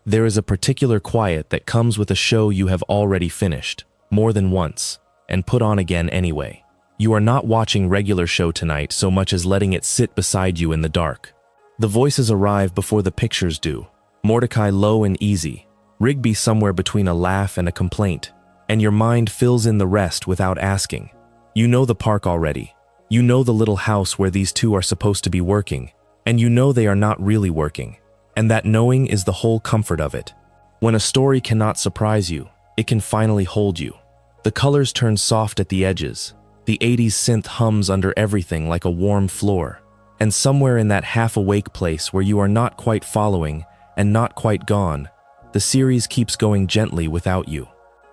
There is a particular quiet that comes with a show you have already finished, more than once, and put on again anyway. You are not watching regular show tonight so much as letting it sit beside you in the dark. The voices arrive before the pictures do. Mordecai low and easy, Rigby somewhere between a laugh and a complaint, and your mind fills in the rest without asking. You know the park already. You know the little house where these two are supposed to be working, and you know they are not really working. And that knowing is the whole comfort of it. When a story cannot surprise you, it can finally hold you. The colors turn soft at the edges. The 80s synth hums under everything like a warm floor. And somewhere in that half-awake place where you are not quite following and not quite gone, the series keeps going gently without you.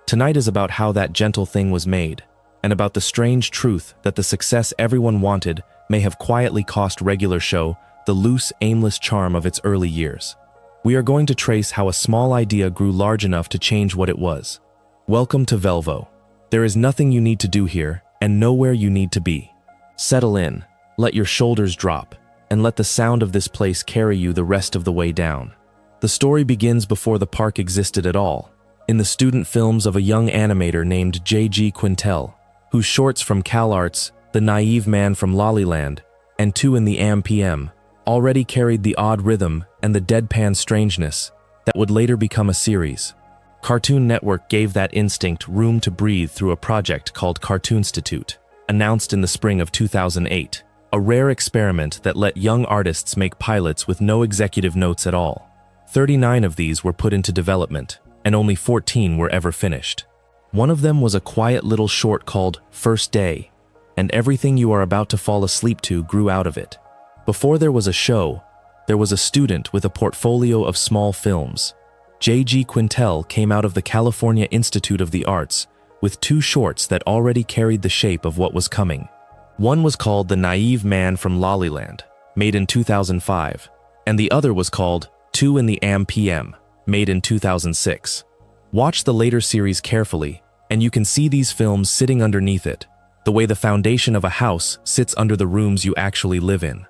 Tonight is about how that gentle thing was made, and about the strange truth that the success everyone wanted may have quietly cost regular show the loose, aimless charm of its early years. We are going to trace how a small idea grew large enough to change what it was. Welcome to Velvo. There is nothing you need to do here, and nowhere you need to be. Settle in, let your shoulders drop, and let the sound of this place carry you the rest of the way down. The story begins before the park existed at all, in the student films of a young animator named J.G. Quintel, whose shorts from CalArts, The Naive Man from Lollyland, and Two in the AM/PM, already carried the odd rhythm and the deadpan strangeness that would later become a series. Cartoon Network gave that instinct room to breathe through a project called Cartoonstitute, announced in the spring of 2008, a rare experiment that let young artists make pilots with no executive notes at all. 39 of these were put into development, and only 14 were ever finished. One of them was a quiet little short called First Day, and everything you are about to fall asleep to grew out of it. Before there was a show, there was a student with a portfolio of small films. J.G. Quintel came out of the California Institute of the Arts with 2 shorts that already carried the shape of what was coming. One was called The Naive Man from Lollyland, made in 2005, and the other was called Two in the AM/PM, made in 2006. Watch the later series carefully, and you can see these films sitting underneath it, the way the foundation of a house sits under the rooms you actually live in.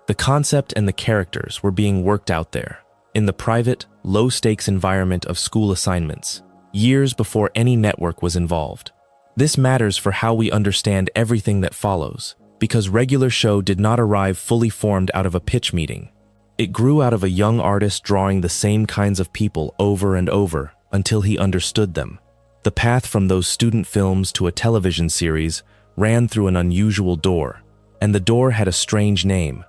The concept and the characters were being worked out there, in the private, low-stakes environment of school assignments, years before any network was involved. This matters for how we understand everything that follows, because regular show did not arrive fully formed out of a pitch meeting. It grew out of a young artist drawing the same kinds of people over and over until he understood them. The path from those student films to a television series ran through an unusual door, and the door had a strange name.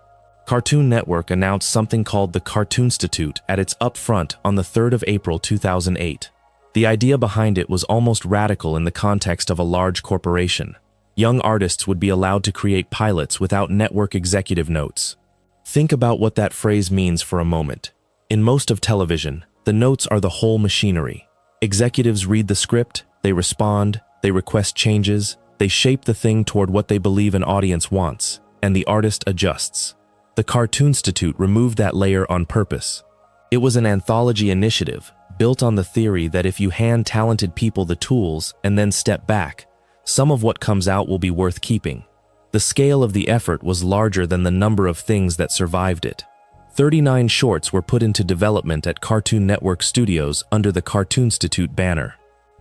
Cartoon Network announced something called the Cartoonstitute at its upfront on the 3rd of April 2008. The idea behind it was almost radical in the context of a large corporation. Young artists would be allowed to create pilots without network executive notes. Think about what that phrase means for a moment. In most of television, the notes are the whole machinery. Executives read the script, they respond, they request changes, they shape the thing toward what they believe an audience wants, and the artist adjusts. The Cartoonstitute removed that layer on purpose. It was an anthology initiative, built on the theory that if you hand talented people the tools and then step back, some of what comes out will be worth keeping. The scale of the effort was larger than the number of things that survived it. 39 shorts were put into development at Cartoon Network Studios under the Cartoonstitute banner.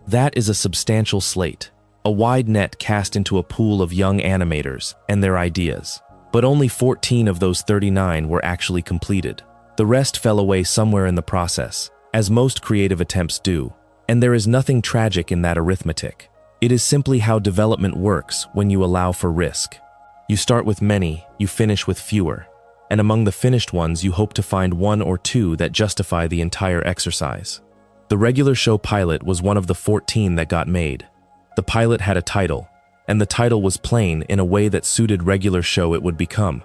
That is a substantial slate, a wide net cast into a pool of young animators and their ideas. But only 14 of those 39 were actually completed. The rest fell away somewhere in the process, as most creative attempts do, and there is nothing tragic in that arithmetic. It is simply how development works when you allow for risk. You start with many, you finish with fewer, and among the finished ones you hope to find 1 or 2 that justify the entire exercise. The regular show pilot was one of the 14 that got made. The pilot had a title, and the title was plain in a way that suited regular show it would become.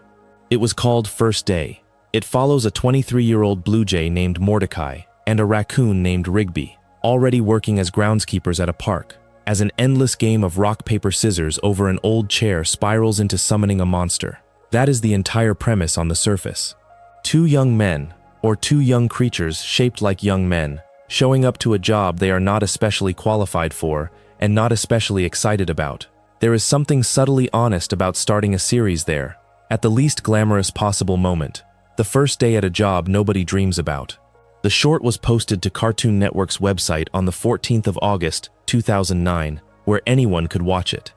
It was called First Day. It follows a 23-year-old blue jay named Mordecai and a raccoon named Rigby, already working as groundskeepers at a park, as an endless game of rock, paper, scissors over an old chair spirals into summoning a monster. That is the entire premise on the surface. 2 young men, or 2 young creatures shaped like young men, showing up to a job they are not especially qualified for and not especially excited about. There is something subtly honest about starting a series there, at the least glamorous possible moment, the first day at a job nobody dreams about. The short was posted to Cartoon Network's website on the 14th of August, 2009, where anyone could watch it.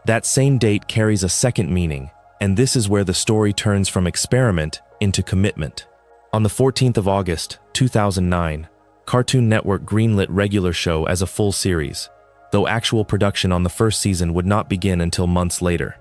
That same date carries a second meaning, and this is where the story turns from experiment into commitment. On the 14th of August, 2009, Cartoon Network greenlit regular show as a full series, though actual production on the first season would not begin until months later.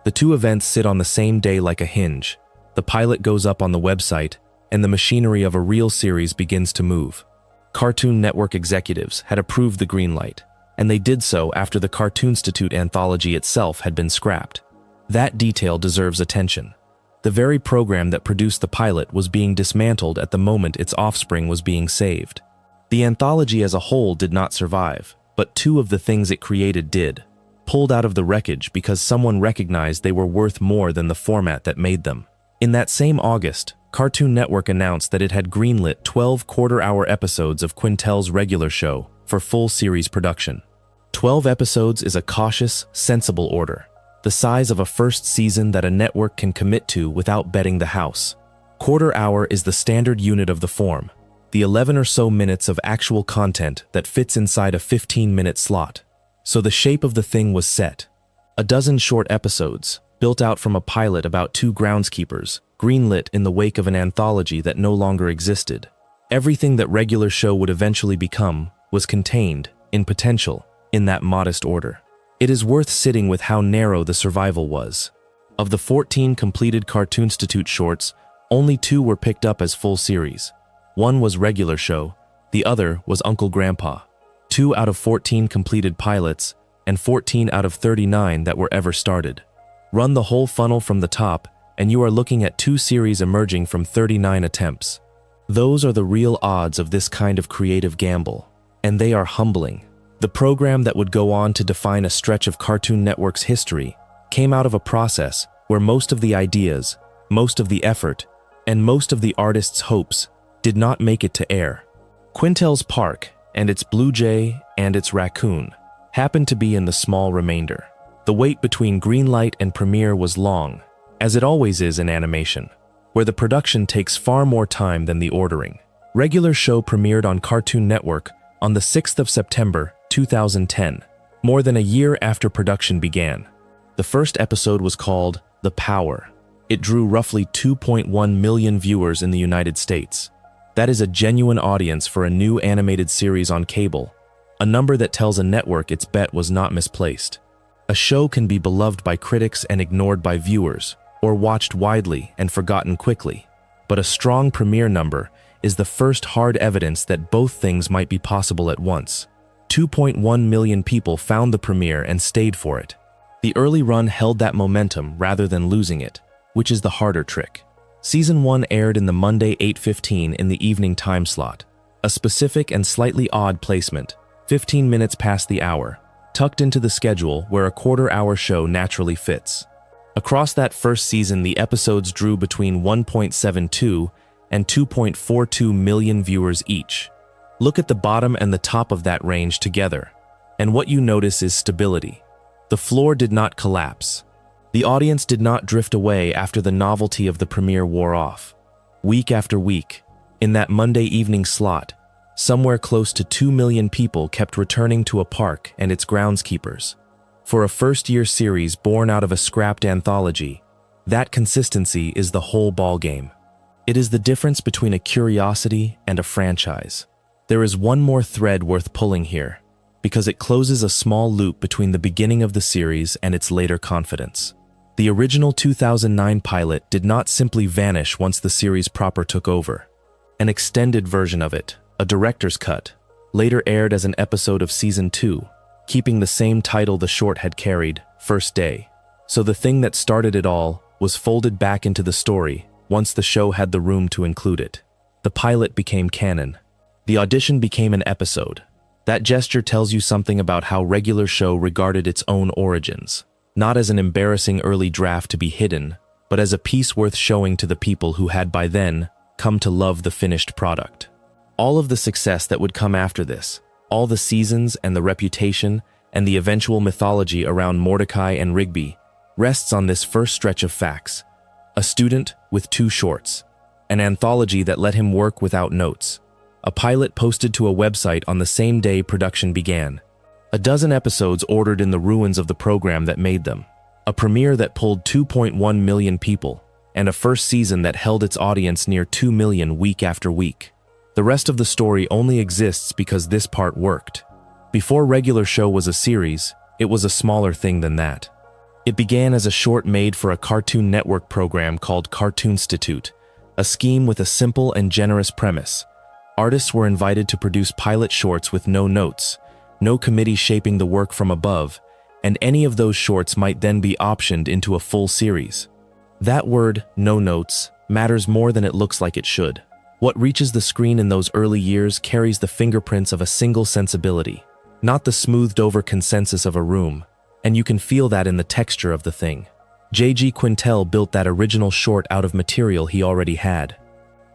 The two events sit on the same day like a hinge. The pilot goes up on the website, and the machinery of a real series begins to move. Cartoon Network executives had approved the green light, and they did so after the Cartoonstitute anthology itself had been scrapped. That detail deserves attention. The very program that produced the pilot was being dismantled at the moment its offspring was being saved. The anthology as a whole did not survive, but two of the things it created did, pulled out of the wreckage because someone recognized they were worth more than the format that made them. In that same August, Cartoon Network announced that it had greenlit 12 quarter-hour episodes of Quintel's regular show for full series production. 12 episodes is a cautious, sensible order, the size of a first season that a network can commit to without betting the house. Quarter hour is the standard unit of the form, the 11 or so minutes of actual content that fits inside a 15-minute slot. So the shape of the thing was set. A dozen short episodes, built out from a pilot about two groundskeepers, greenlit in the wake of an anthology that no longer existed. Everything that regular show would eventually become was contained, in potential, in that modest order. It is worth sitting with how narrow the survival was. Of the 14 completed Cartoonstitute shorts, only 2 were picked up as full series. One was regular show, the other was Uncle Grandpa. 2 out of 14 completed pilots, and 14 out of 39 that were ever started. Run the whole funnel from the top, and you are looking at 2 series emerging from 39 attempts. Those are the real odds of this kind of creative gamble, and they are humbling. The program that would go on to define a stretch of Cartoon Network's history came out of a process where most of the ideas, most of the effort, and most of the artists' hopes did not make it to air. Quintel's park and its blue jay and its raccoon happened to be in the small remainder. The wait between greenlight and premiere was long, as it always is in animation, where the production takes far more time than the ordering. Regular show premiered on Cartoon Network on the 6th of September, 2010, more than a year after production began. The first episode was called The Power. It drew roughly 2.1 million viewers in the United States. That is a genuine audience for a new animated series on cable, a number that tells a network its bet was not misplaced. A show can be beloved by critics and ignored by viewers, or watched widely and forgotten quickly. But a strong premiere number is the first hard evidence that both things might be possible at once. 2.1 million people found the premiere and stayed for it. The early run held that momentum rather than losing it, which is the harder trick. Season 1 aired in the Monday 8:15 in the evening time slot, a specific and slightly odd placement, 15 minutes past the hour, tucked into the schedule where a quarter-hour show naturally fits. Across that first season, the episodes drew between 1.72 and 2.42 million viewers each. Look at the bottom and the top of that range together, and what you notice is stability. The floor did not collapse. The audience did not drift away after the novelty of the premiere wore off. Week after week, in that Monday evening slot, somewhere close to 2 million people kept returning to a park and its groundskeepers. For a first-year series born out of a scrapped anthology, that consistency is the whole ballgame. It is the difference between a curiosity and a franchise. There is one more thread worth pulling here, because it closes a small loop between the beginning of the series and its later confidence. The original 2009 pilot did not simply vanish once the series proper took over. An extended version of it, a director's cut, later aired as an episode of Season 2, keeping the same title the short had carried, First Day. So the thing that started it all was folded back into the story once the show had the room to include it. The pilot became canon. The audition became an episode. That gesture tells you something about how regular show regarded its own origins, not as an embarrassing early draft to be hidden, but as a piece worth showing to the people who had by then come to love the finished product. All of the success that would come after this, all the seasons and the reputation and the eventual mythology around Mordecai and Rigby, rests on this first stretch of facts. A student with 2 shorts, an anthology that let him work without notes, A pilot posted to a website on the same day production began. A dozen episodes ordered in the ruins of the program that made them. A premiere that pulled 2.1 million people, and a first season that held its audience near 2 million week after week. The rest of the story only exists because this part worked. Before regular show was a series, it was a smaller thing than that. It began as a short made for a Cartoon Network program called Cartoonstitute, a scheme with a simple and generous premise. Artists were invited to produce pilot shorts with no notes, no committee shaping the work from above, and any of those shorts might then be optioned into a full series. That word, no notes, matters more than it looks like it should. What reaches the screen in those early years carries the fingerprints of a single sensibility, not the smoothed-over consensus of a room, and you can feel that in the texture of the thing. J.G. Quintel built that original short out of material he already had.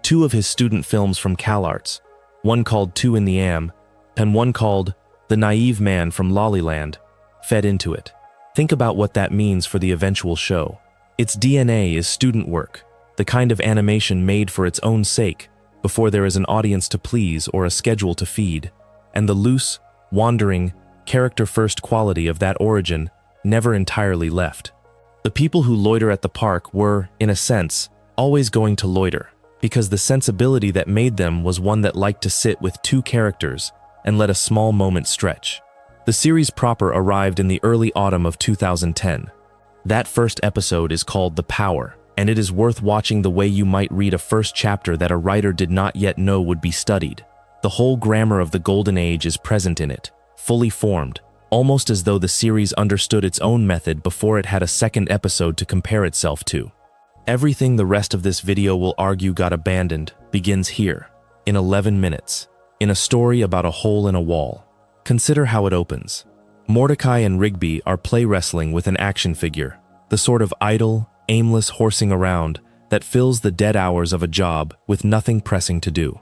2 of his student films from CalArts, one called Two in the Am, and one called The Naive Man from Lollyland, fed into it. Think about what that means for the eventual show. Its DNA is student work, the kind of animation made for its own sake, before there is an audience to please or a schedule to feed, and the loose, wandering, character-first quality of that origin never entirely left. The people who loiter at the park were, in a sense, always going to loiter, because the sensibility that made them was one that liked to sit with 2 characters and let a small moment stretch. The series proper arrived in the early autumn of 2010. That first episode is called The Power, and it is worth watching the way you might read a first chapter that a writer did not yet know would be studied. The whole grammar of the Golden Age is present in it, fully formed, almost as though the series understood its own method before it had a second episode to compare itself to. Everything the rest of this video will argue got abandoned begins here, in 11 minutes, in a story about a hole in a wall. Consider how it opens. Mordecai and Rigby are play wrestling with an action figure, the sort of idle, aimless horsing around that fills the dead hours of a job with nothing pressing to do.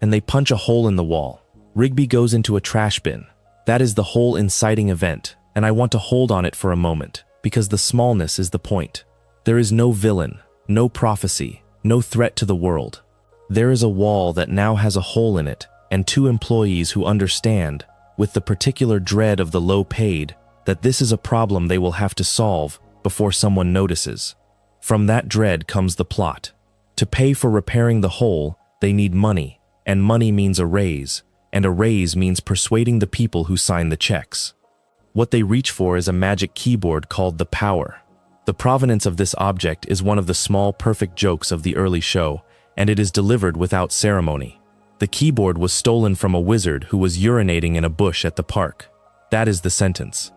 And they punch a hole in the wall. Rigby goes into a trash bin. That is the whole inciting event, and I want to hold on it for a moment, because the smallness is the point. There is no villain, no prophecy, no threat to the world. There is a wall that now has a hole in it, and 2 employees who understand, with the particular dread of the low-paid, that this is a problem they will have to solve before someone notices. From that dread comes the plot. To pay for repairing the hole, they need money, and money means a raise, and a raise means persuading the people who sign the checks. What they reach for is a magic keyboard called the Power. The provenance of this object is one of the small perfect jokes of the early show, and it is delivered without ceremony. The keyboard was stolen from a wizard who was urinating in a bush at the park. That is the sentence.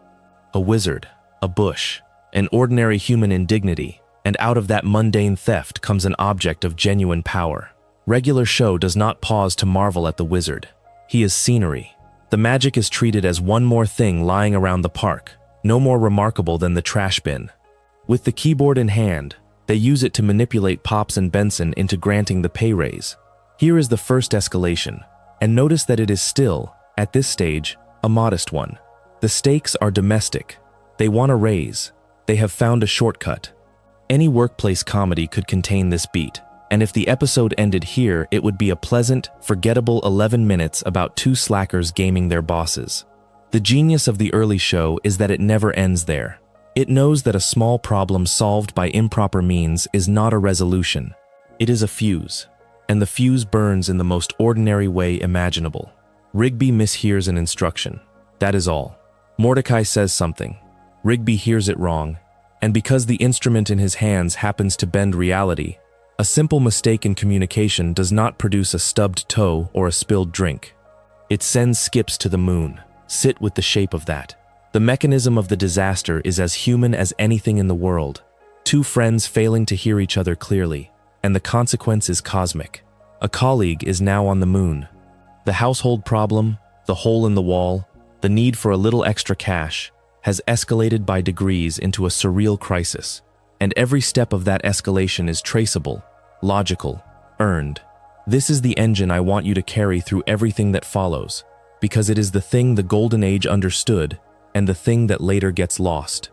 A wizard, a bush, an ordinary human indignity, and out of that mundane theft comes an object of genuine power. Regular show does not pause to marvel at the wizard. He is scenery. The magic is treated as one more thing lying around the park, no more remarkable than the trash bin. With the keyboard in hand, they use it to manipulate Pops and Benson into granting the pay raise. Here is the first escalation, and notice that it is still, at this stage, a modest one. The stakes are domestic. They want a raise. They have found a shortcut. Any workplace comedy could contain this beat, and if the episode ended here, it would be a pleasant, forgettable 11 minutes about 2 slackers gaming their bosses. The genius of the early show is that it never ends there. It knows that a small problem solved by improper means is not a resolution. It is a fuse, and the fuse burns in the most ordinary way imaginable. Rigby mishears an instruction. That is all. Mordecai says something. Rigby hears it wrong, and because the instrument in his hands happens to bend reality, a simple mistake in communication does not produce a stubbed toe or a spilled drink. It sends skips to the moon. Sit with the shape of that. The mechanism of the disaster is as human as anything in the world. 2 friends failing to hear each other clearly, and the consequence is cosmic. A colleague is now on the moon. The household problem, the hole in the wall, the need for a little extra cash, has escalated by degrees into a surreal crisis, and every step of that escalation is traceable, logical, earned. This is the engine I want you to carry through everything that follows, because it is the thing the Golden Age understood, and the thing that later gets lost.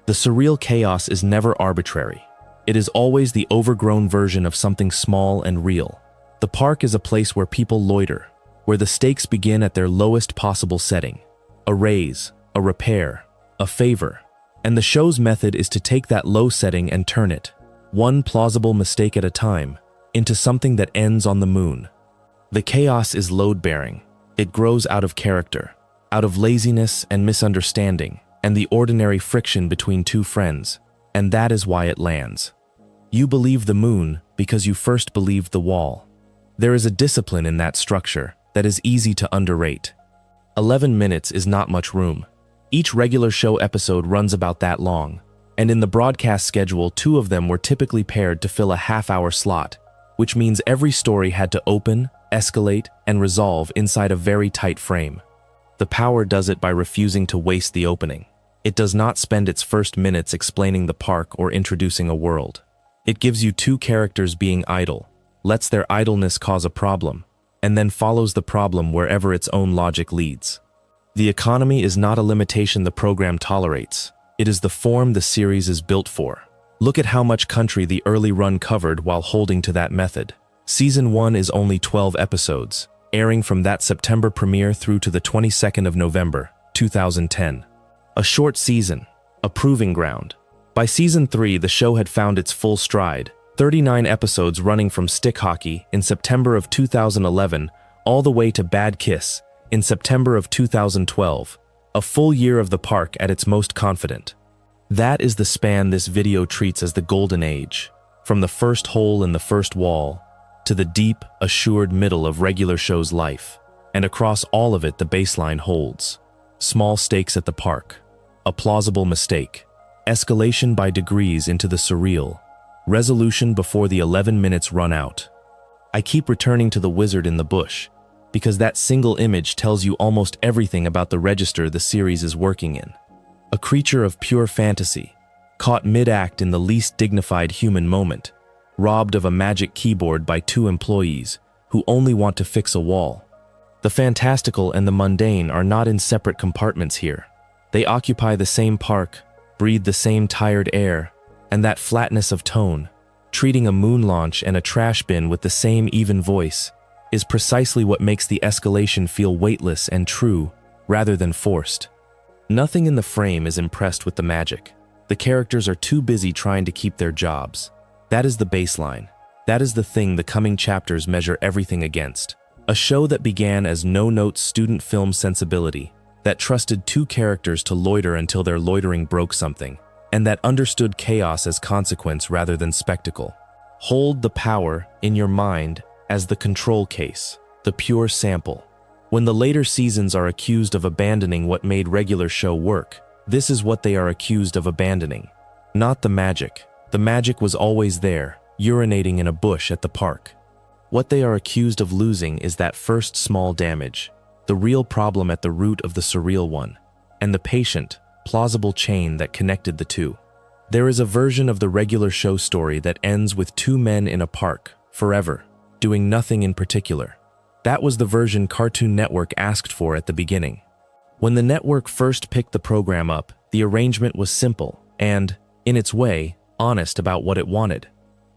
The surreal chaos is never arbitrary. It is always the overgrown version of something small and real. The park is a place where people loiter, where the stakes begin at their lowest possible setting. A raise, a repair, a favor. And the show's method is to take that low setting and turn it, one plausible mistake at a time, into something that ends on the moon. The chaos is load-bearing. It grows out of character, out of laziness and misunderstanding, and the ordinary friction between two friends, and that is why it lands. You believe the moon because you first believed the wall. There is a discipline in that structure that is easy to underrate. 11 minutes is not much room. Each regular show episode runs about that long, and in the broadcast schedule, 2 of them were typically paired to fill a half-hour slot, which means every story had to open, escalate, and resolve inside a very tight frame. The Power does it by refusing to waste the opening. It does not spend its first minutes explaining the park or introducing a world. It gives you 2 characters being idle, lets their idleness cause a problem, and then follows the problem wherever its own logic leads. The economy is not a limitation the program tolerates. It is the form the series is built for. Look at how much country the early run covered while holding to that method. Season 1 is only 12 episodes, airing from that September premiere through to the 22nd of November, 2010. A short season, a proving ground. By season 3, the show had found its full stride, 39 episodes running from Stick Hockey in September of 2011 all the way to Bad Kiss in September of 2012, a full year of the park at its most confident. That is the span this video treats as the golden age, from the first hole in the first wall to the deep, assured middle of regular show's life, and across all of it the baseline holds. Small stakes at the park, a plausible mistake, escalation by degrees into the surreal, resolution before the 11 minutes run out. I keep returning to the wizard in the bush, because that single image tells you almost everything about the register the series is working in. A creature of pure fantasy, caught mid-act in the least dignified human moment, robbed of a magic keyboard by 2 employees who only want to fix a wall. The fantastical and the mundane are not in separate compartments here. They occupy the same park, breathe the same tired air, and that flatness of tone, treating a moon launch and a trash bin with the same even voice, is precisely what makes the escalation feel weightless and true, rather than forced. Nothing in the frame is impressed with the magic. The characters are too busy trying to keep their jobs. That is the baseline. That is the thing the coming chapters measure everything against. A show that began as no-note student film sensibility, that trusted 2 characters to loiter until their loitering broke something, and that understood chaos as consequence rather than spectacle. Hold The Power in your mind as the control case, the pure sample. When the later seasons are accused of abandoning what made regular show work, this is what they are accused of abandoning. Not the magic. The magic was always there, urinating in a bush at the park. What they are accused of losing is that first small damage, the real problem at the root of the surreal one, and the patient, plausible chain that connected the 2. There is a version of the regular show story that ends with 2 men in a park, forever, doing nothing in particular. That was the version Cartoon Network asked for at the beginning. When the network first picked the program up, the arrangement was simple and, in its way, honest about what it wanted.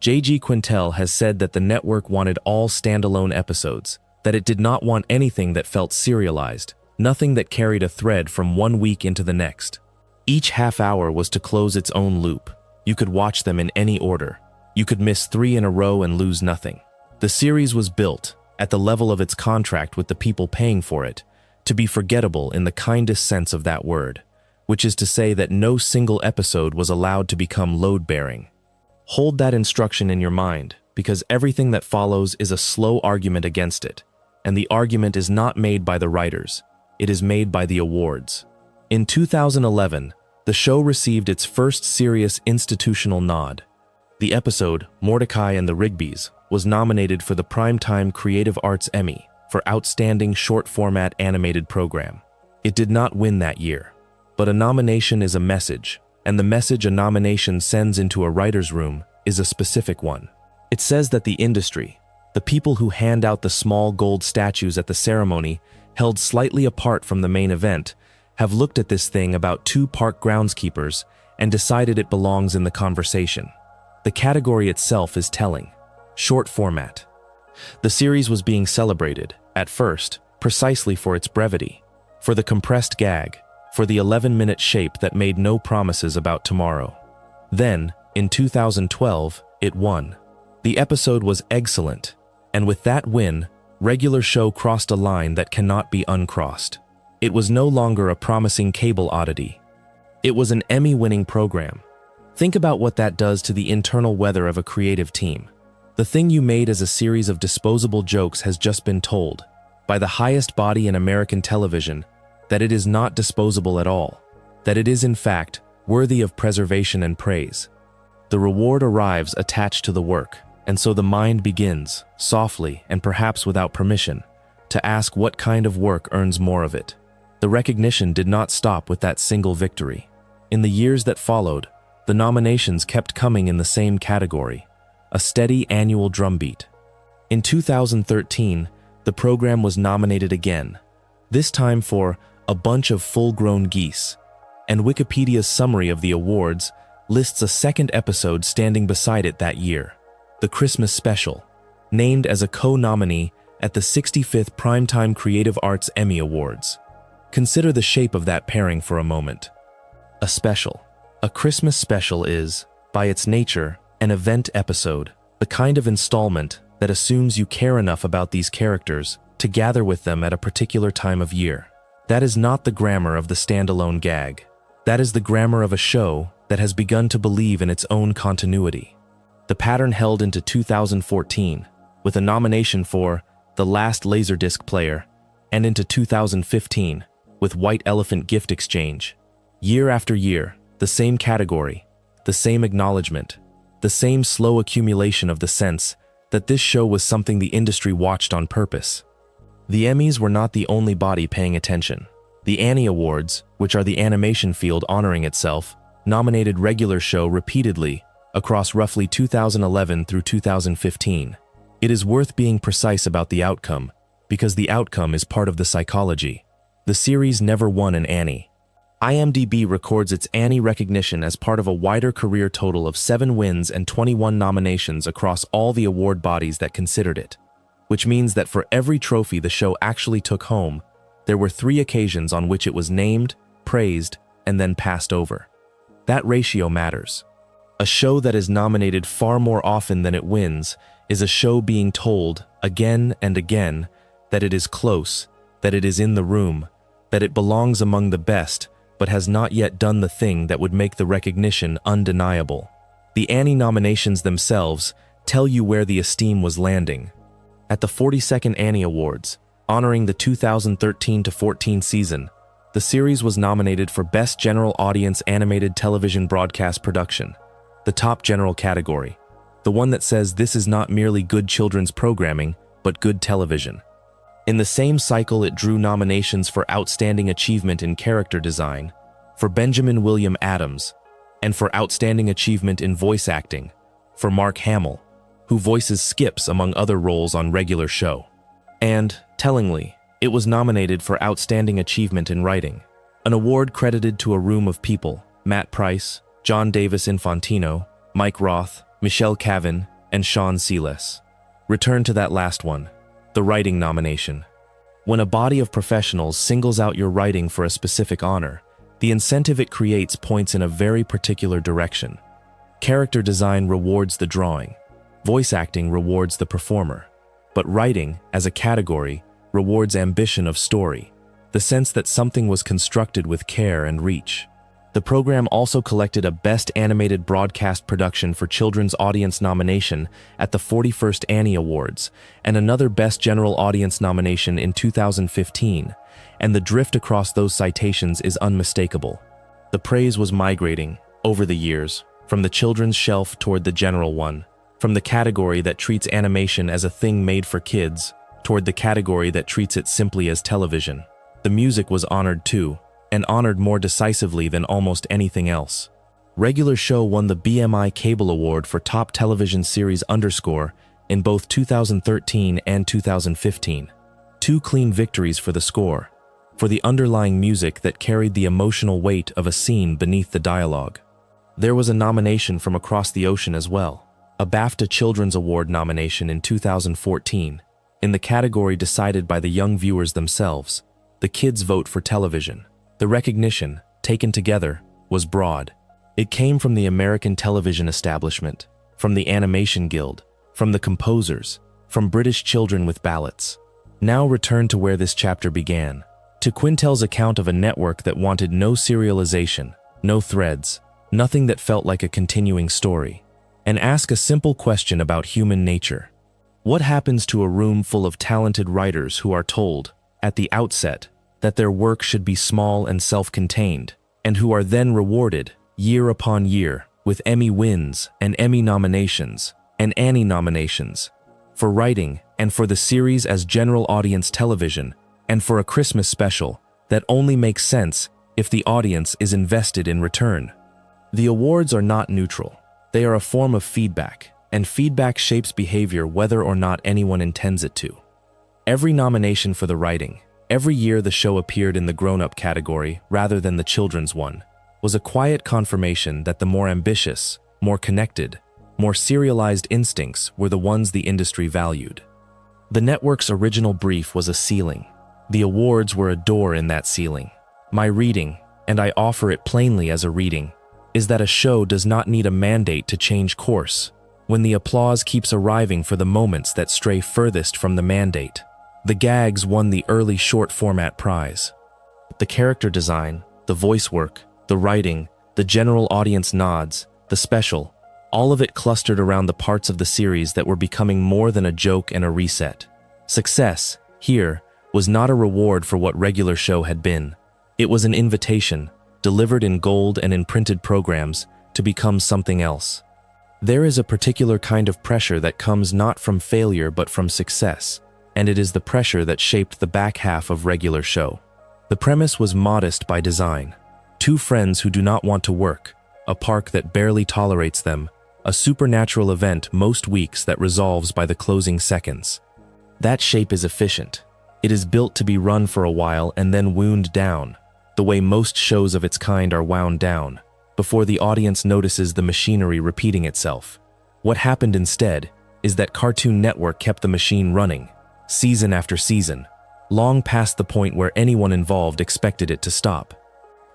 J.G. Quintel has said that the network wanted all standalone episodes, that it did not want anything that felt serialized, nothing that carried a thread from one week into the next. Each half hour was to close its own loop. You could watch them in any order. You could miss 3 in a row and lose nothing. The series was built, at the level of its contract with the people paying for it, to be forgettable in the kindest sense of that word, which is to say that no single episode was allowed to become load-bearing. Hold that instruction in your mind, because everything that follows is a slow argument against it, and the argument is not made by the writers, it is made by the awards. In 2011, the show received its first serious institutional nod. The episode, Mordecai and the Rigbys, was nominated for the Primetime Creative Arts Emmy for Outstanding Short-Format Animated Program. It did not win that year, but a nomination is a message, and the message a nomination sends into a writer's room is a specific one. It says that the industry, the people who hand out the small gold statues at the ceremony held slightly apart from the main event, have looked at this thing about 2 park groundskeepers and decided it belongs in the conversation. The category itself is telling. Short format. The series was being celebrated, at first, precisely for its brevity, for the compressed gag, for the 11-minute shape that made no promises about tomorrow. Then, in 2012, it won. The episode was excellent, and with that win, regular show crossed a line that cannot be uncrossed. It was no longer a promising cable oddity. It was an Emmy-winning program. Think about what that does to the internal weather of a creative team. The thing you made as a series of disposable jokes has just been told, by the highest body in American television, that it is not disposable at all, that it is in fact worthy of preservation and praise. The reward arrives attached to the work, and so the mind begins, softly and perhaps without permission, to ask what kind of work earns more of it. The recognition did not stop with that single victory. In the years that followed, the nominations kept coming in the same category, a steady annual drumbeat. In 2013, the program was nominated again, this time for A Bunch of Full-Grown Geese, and Wikipedia's summary of the awards lists a second episode standing beside it that year, the Christmas Special, named as a co-nominee at the 65th Primetime Creative Arts Emmy Awards. Consider the shape of that pairing for a moment. A special. A Christmas special is, by its nature, an event episode, the kind of installment that assumes you care enough about these characters to gather with them at a particular time of year. That is not the grammar of the standalone gag. That is the grammar of a show that has begun to believe in its own continuity. The pattern held into 2014, with a nomination for The Last Laserdisc Player, and into 2015, with White Elephant Gift Exchange. Year after year, the same category, the same acknowledgement, the same slow accumulation of the sense that this show was something the industry watched on purpose. The Emmys were not the only body paying attention. The Annie Awards, which are the animation field honoring itself, nominated regular show repeatedly across roughly 2011 through 2015. It is worth being precise about the outcome, because the outcome is part of the psychology. The series never won an Annie. IMDb records its Annie recognition as part of a wider career total of 7 wins and 21 nominations across all the award bodies that considered it, which means that for every trophy the show actually took home, there were 3 occasions on which it was named, praised, and then passed over. That ratio matters. A show that is nominated far more often than it wins is a show being told, again and again, that it is close, that it is in the room, that it belongs among the best, but has not yet done the thing that would make the recognition undeniable. The Annie nominations themselves tell you where the esteem was landing. At the 42nd Annie Awards, honoring the 2013-14 season, the series was nominated for Best General Audience Animated Television Broadcast Production, the top general category, the one that says this is not merely good children's programming, but good television. In the same cycle, it drew nominations for Outstanding Achievement in Character Design, for Benjamin William Adams, and for Outstanding Achievement in Voice Acting, for Mark Hamill, who voices Skips among other roles on regular show. And, tellingly, it was nominated for Outstanding Achievement in Writing, an award credited to a room of people: Matt Price, John Davis Infantino, Mike Roth, Michelle Cavan, and Sean Seales. Return to that last one, the writing nomination. When a body of professionals singles out your writing for a specific honor, the incentive it creates points in a very particular direction. Character design rewards the drawing. Voice acting rewards the performer. But writing, as a category, rewards ambition of story, the sense that something was constructed with care and reach. The program also collected a Best Animated Broadcast Production for Children's Audience nomination at the 41st Annie Awards, and another Best General Audience nomination in 2015, and the drift across those citations is unmistakable. The praise was migrating, over the years, from the children's shelf toward the general one, from the category that treats animation as a thing made for kids, toward the category that treats it simply as television. The music was honored too, and honored more decisively than almost anything else. Regular Show won the BMI Cable Award for Top Television Series in both 2013 and 2015. 2 clean victories for the score, for the underlying music that carried the emotional weight of a scene beneath the dialogue. There was a nomination from across the ocean as well. a BAFTA Children's Award nomination in 2014, in the category decided by the young viewers themselves, the kids' vote for television. The recognition, taken together, was broad. It came from the American television establishment, from the Animation Guild, from the composers, from British children with ballots. Now return to where this chapter began, to Quintel's account of a network that wanted no serialization, no threads, nothing that felt like a continuing story, and ask a simple question about human nature. What happens to a room full of talented writers who are told, at the outset, that their work should be small and self-contained, and who are then rewarded, year upon year, with Emmy wins and Emmy nominations and Annie nominations, for writing and for the series as general audience television and for a Christmas special that only makes sense if the audience is invested in return? The awards are not neutral. They are a form of feedback, and feedback shapes behavior whether or not anyone intends it to. Every nomination for the writing, every year the show appeared in the grown-up category rather than the children's one, was a quiet confirmation that the more ambitious, more connected, more serialized instincts were the ones the industry valued. The network's original brief was a ceiling. The awards were a door in that ceiling. My reading, and I offer it plainly as a reading, is that a show does not need a mandate to change course when the applause keeps arriving for the moments that stray furthest from the mandate. The gags won the early short format prize. The character design, the voice work, the writing, the general audience nods, the special, all of it clustered around the parts of the series that were becoming more than a joke and a reset. Success, here, was not a reward for what regular show had been. It was an invitation, delivered in gold and in printed programs, to become something else. There is a particular kind of pressure that comes not from failure but from success, and it is the pressure that shaped the back half of regular show. The premise was modest by design. Two friends who do not want to work, a park that barely tolerates them, a supernatural event most weeks that resolves by the closing seconds. That shape is efficient. It is built to be run for a while and then wound down, the way most shows of its kind are wound down, before the audience notices the machinery repeating itself. What happened instead is that Cartoon Network kept the machine running, season after season, long past the point where anyone involved expected it to stop.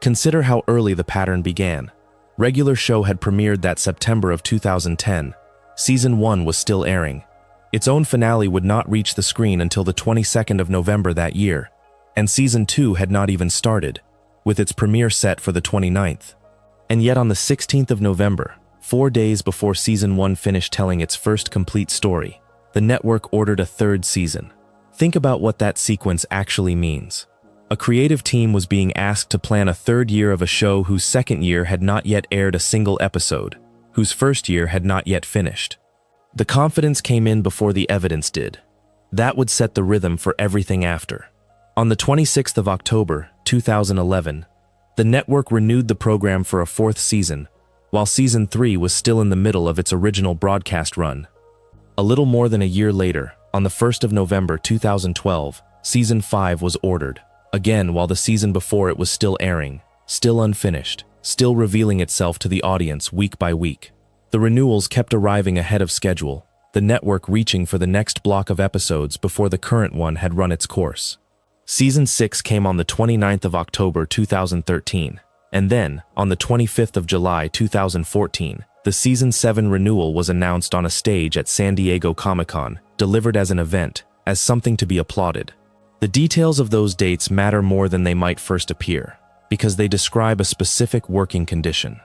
Consider how early the pattern began. Regular show had premiered that September of 2010. Season 1 was still airing. Its own finale would not reach the screen until the 22nd of November that year, and Season 2 had not even started, with its premiere set for the 29th. And yet on the 16th of November, 4 days before Season 1 finished telling its first complete story, the network ordered a third season. Think about what that sequence actually means. A creative team was being asked to plan a third year of a show whose second year had not yet aired a single episode, whose first year had not yet finished. The confidence came in before the evidence did. That would set the rhythm for everything after. On the 26th of October, 2011, the network renewed the program for a fourth season, while Season 3 was still in the middle of its original broadcast run. A little more than a year later, on the 1st of November 2012, Season 5 was ordered. Again, while the season before it was still airing, still unfinished, still revealing itself to the audience week by week. The renewals kept arriving ahead of schedule, the network reaching for the next block of episodes before the current one had run its course. Season 6 came on the 29th of October 2013, and then, on the 25th of July 2014, the Season 7 renewal was announced on a stage at San Diego Comic-Con, delivered as an event, as something to be applauded. The details of those dates matter more than they might first appear, because they describe a specific working condition.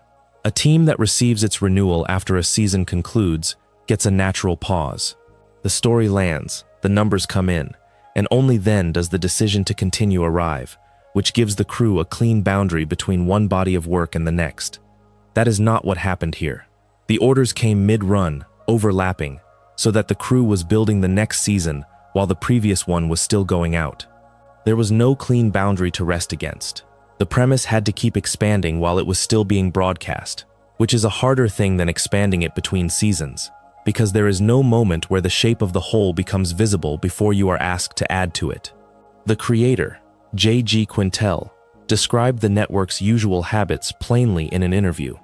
A team that receives its renewal after a season concludes gets a natural pause. The story lands, the numbers come in, and only then does the decision to continue arrive, which gives the crew a clean boundary between one body of work and the next. That is not what happened here. The orders came mid-run, overlapping, so that the crew was building the next season while the previous one was still going out. There was no clean boundary to rest against. The premise had to keep expanding while it was still being broadcast, which is a harder thing than expanding it between seasons, because there is no moment where the shape of the whole becomes visible before you are asked to add to it. The creator, J.G. Quintel, described the network's usual habits plainly in an interview.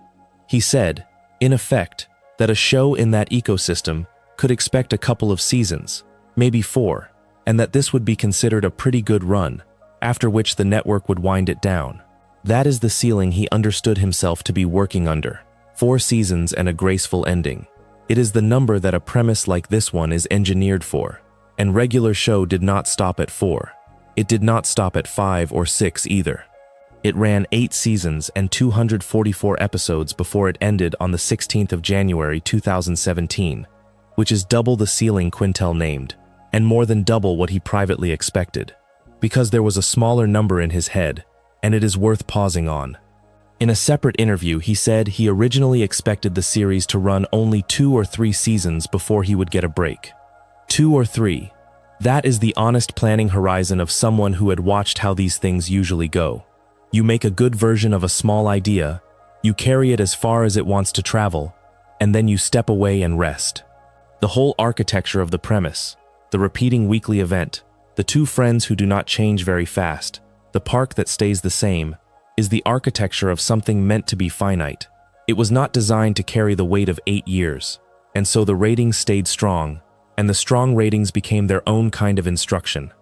He said, in effect, that a show in that ecosystem could expect a couple of seasons, maybe 4, and that this would be considered a pretty good run, after which the network would wind it down. That is the ceiling he understood himself to be working under. 4 seasons and a graceful ending. It is the number that a premise like this one is engineered for. And regular show did not stop at 4. It did not stop at 5 or 6 either. It ran 8 seasons and 244 episodes before it ended on the 16th of January 2017, which is double the ceiling Quintel named, and more than double what he privately expected, because there was a smaller number in his head, and it is worth pausing on. In a separate interview, he said he originally expected the series to run only 2 or 3 seasons before he would get a break. 2 or 3. That is the honest planning horizon of someone who had watched how these things usually go. You make a good version of a small idea, you carry it as far as it wants to travel, and then you step away and rest. The whole architecture of the premise, the repeating weekly event, the 2 friends who do not change very fast, the park that stays the same, is the architecture of something meant to be finite. It was not designed to carry the weight of 8 years, and so the ratings stayed strong, and the strong ratings became their own kind of instruction.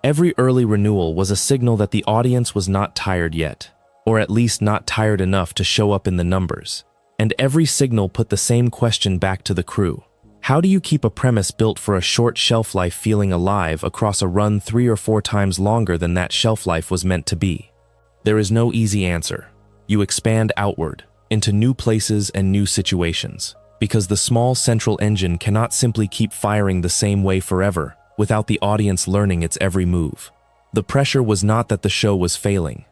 Every early renewal was a signal that the audience was not tired yet, or at least not tired enough to show up in the numbers, and every signal put the same question back to the crew. How do you keep a premise built for a short shelf life feeling alive across a run 3 or 4 times longer than that shelf life was meant to be? There is no easy answer. You expand outward, into new places and new situations, because the small central engine cannot simply keep firing the same way forever without the audience learning its every move. The pressure was not that the show was failing.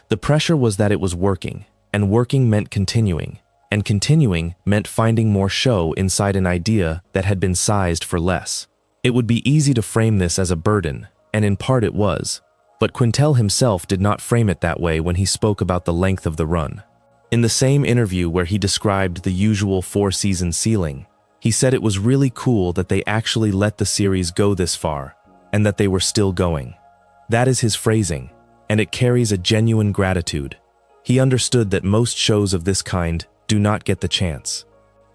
The pressure was that it was working, and working meant continuing, and continuing meant finding more show inside an idea that had been sized for less. It would be easy to frame this as a burden, and in part it was, but Quintel himself did not frame it that way when he spoke about the length of the run. In the same interview where he described the usual 4-season ceiling, he said it was really cool that they actually let the series go this far, and that they were still going. That is his phrasing, and it carries a genuine gratitude. He understood that most shows of this kind do not get the chance.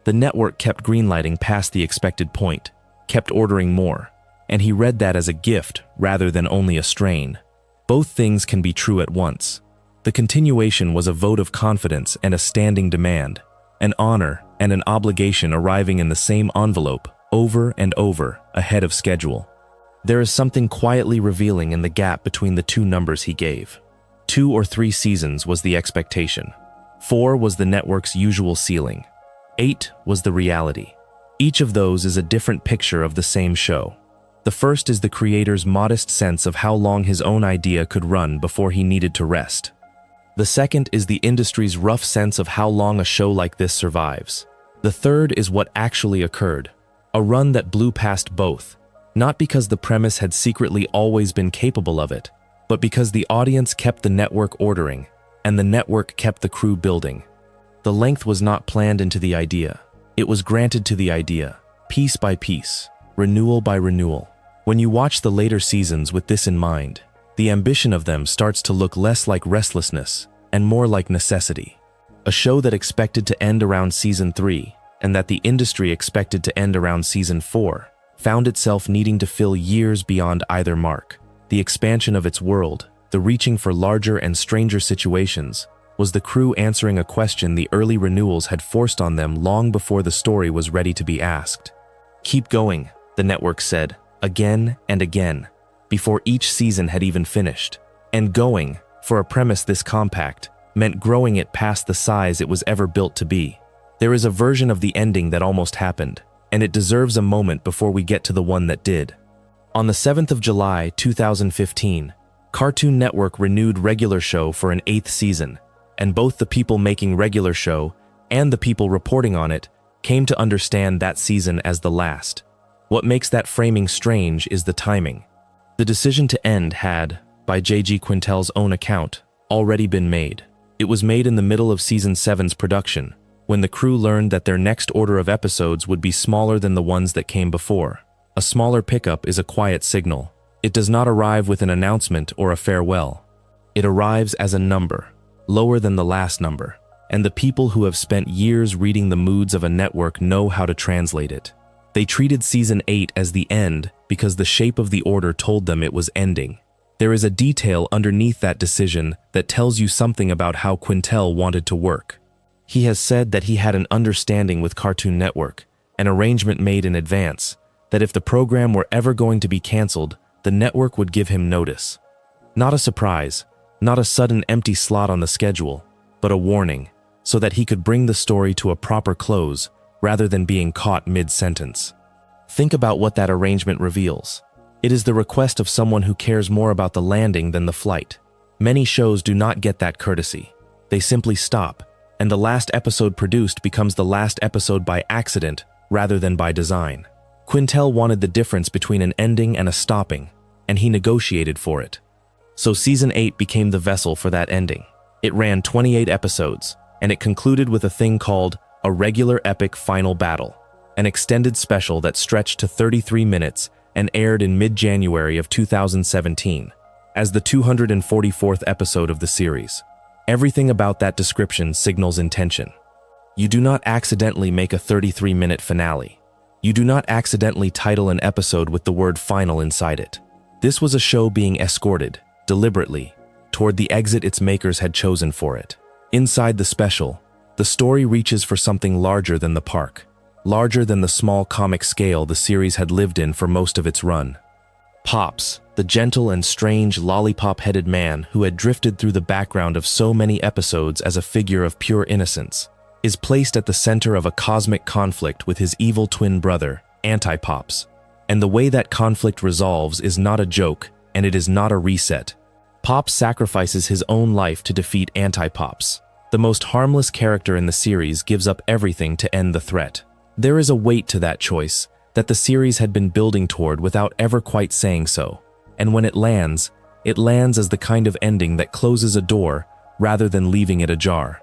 The network kept greenlighting past the expected point, kept ordering more, and he read that as a gift rather than only a strain. Both things can be true at once. The continuation was a vote of confidence and a standing demand, an honor and an obligation arriving in the same envelope over and over ahead of schedule. There is something quietly revealing in the gap between the 2 numbers he gave. 2 or 3 seasons was the expectation. 4 was the network's usual ceiling. 8 was the reality. Each of those is a different picture of the same show. The first is the creator's modest sense of how long his own idea could run before he needed to rest. The second is the industry's rough sense of how long a show like this survives. The third is what actually occurred, a run that blew past both, not because the premise had secretly always been capable of it, but because the audience kept the network ordering, and the network kept the crew building. The length was not planned into the idea. It was granted to the idea, piece by piece, renewal by renewal. When you watch the later seasons with this in mind, the ambition of them starts to look less like restlessness and more like necessity. A show that expected to end around season 3, and that the industry expected to end around season 4, found itself needing to fill years beyond either mark. The expansion of its world, the reaching for larger and stranger situations, was the crew answering a question the early renewals had forced on them long before the story was ready to be asked. "Keep going," the network said, again and again, before each season had even finished. And going, for a premise this compact, meant growing it past the size it was ever built to be. There is a version of the ending that almost happened, and it deserves a moment before we get to the one that did. On the 7th of July, 2015, Cartoon Network renewed regular show for an 8th season, and both the people making regular show and the people reporting on it came to understand that season as the last. What makes that framing strange is the timing. The decision to end had, by J.G. Quintel's own account, already been made. It was made in the middle of season 7's production, when the crew learned that their next order of episodes would be smaller than the ones that came before. A smaller pickup is a quiet signal. It does not arrive with an announcement or a farewell. It arrives as a number, lower than the last number, and the people who have spent years reading the moods of a network know how to translate it. They treated Season 8 as the end because the shape of the order told them it was ending. There is a detail underneath that decision that tells you something about how Quintel wanted to work. He has said that he had an understanding with Cartoon Network, an arrangement made in advance, that if the program were ever going to be canceled, the network would give him notice. Not a surprise, not a sudden empty slot on the schedule, but a warning, so that he could bring the story to a proper close rather than being caught mid-sentence. Think about what that arrangement reveals. It is the request of someone who cares more about the landing than the flight. Many shows do not get that courtesy. They simply stop, and the last episode produced becomes the last episode by accident rather than by design. Quintel wanted the difference between an ending and a stopping, and he negotiated for it. So Season 8 became the vessel for that ending. It ran 28 episodes, and it concluded with a thing called a regular epic final battle, an extended special that stretched to 33 minutes and aired in mid-January of 2017, as the 244th episode of the series. Everything about that description signals intention. You do not accidentally make a 33-minute finale. You do not accidentally title an episode with the word final inside it. This was a show being escorted, deliberately, toward the exit its makers had chosen for it. Inside the special, the story reaches for something larger than the park, larger than the small comic scale the series had lived in for most of its run. Pops, the gentle and strange lollipop-headed man who had drifted through the background of so many episodes as a figure of pure innocence, is placed at the center of a cosmic conflict with his evil twin brother, Anti-Pops. And the way that conflict resolves is not a joke, and it is not a reset. Pops sacrifices his own life to defeat Anti-Pops. The most harmless character in the series gives up everything to end the threat. There is a weight to that choice that the series had been building toward without ever quite saying so. And when it lands as the kind of ending that closes a door rather than leaving it ajar.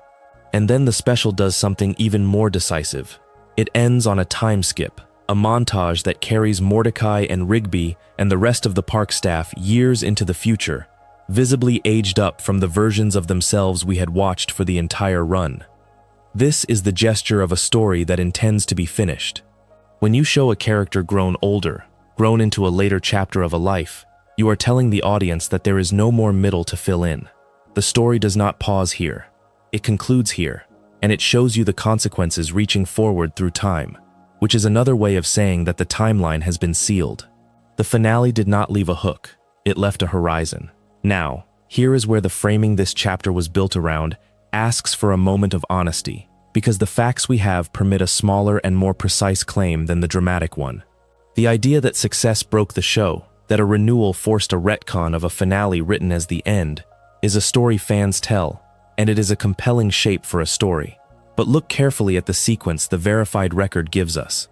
And then the special does something even more decisive. It ends on a time skip, a montage that carries Mordecai and Rigby and the rest of the park staff years into the future, visibly aged up from the versions of themselves we had watched for the entire run. This is the gesture of a story that intends to be finished. When you show a character grown older, grown into a later chapter of a life, you are telling the audience that there is no more middle to fill in. The story does not pause here. It concludes here, and it shows you the consequences reaching forward through time, which is another way of saying that the timeline has been sealed. The finale did not leave a hook, it left a horizon. Now, here is where the framing this chapter was built around asks for a moment of honesty, because the facts we have permit a smaller and more precise claim than the dramatic one. The idea that success broke the show, that a renewal forced a retcon of a finale written as the end, is a story fans tell, and it is a compelling shape for a story. But look carefully at the sequence the verified record gives us.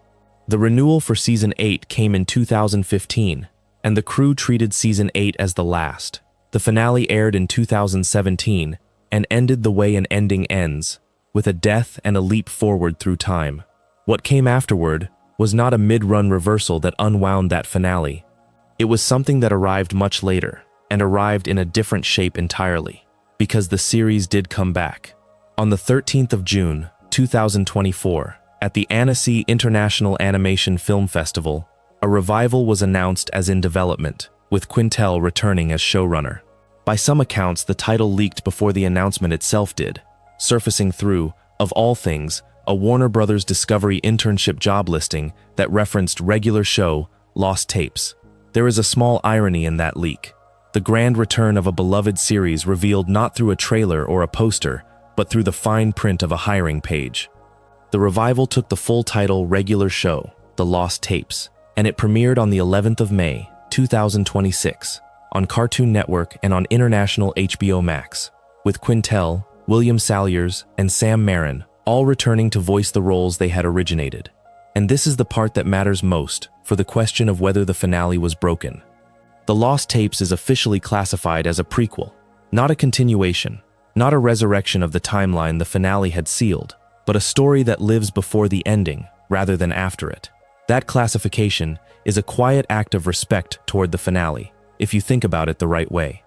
The renewal for Season 8 came in 2015, and the crew treated Season 8 as the last. The finale aired in 2017 and ended the way an ending ends, with a death and a leap forward through time. What came afterward was not a mid-run reversal that unwound that finale. It was something that arrived much later, and arrived in a different shape entirely, because the series did come back. On the 13th of June, 2024, at the Annecy International Animation Film Festival, a revival was announced as in development, with Quintel returning as showrunner. By some accounts, the title leaked before the announcement itself did, surfacing through, of all things, a Warner Brothers Discovery internship job listing that referenced regular show Lost Tapes. There is a small irony in that leak. The grand return of a beloved series revealed not through a trailer or a poster, but through the fine print of a hiring page. The revival took the full title Regular Show, The Lost Tapes, and it premiered on the 11th of May, 2026, on Cartoon Network and on international HBO Max, with Quintel, William Salyers, and Sam Marin all returning to voice the roles they had originated. And this is the part that matters most for the question of whether the finale was broken. The Lost Tapes is officially classified as a prequel, not a continuation, not a resurrection of the timeline the finale had sealed, but a story that lives before the ending rather than after it. That classification is a quiet act of respect toward the finale, if you think about it the right way.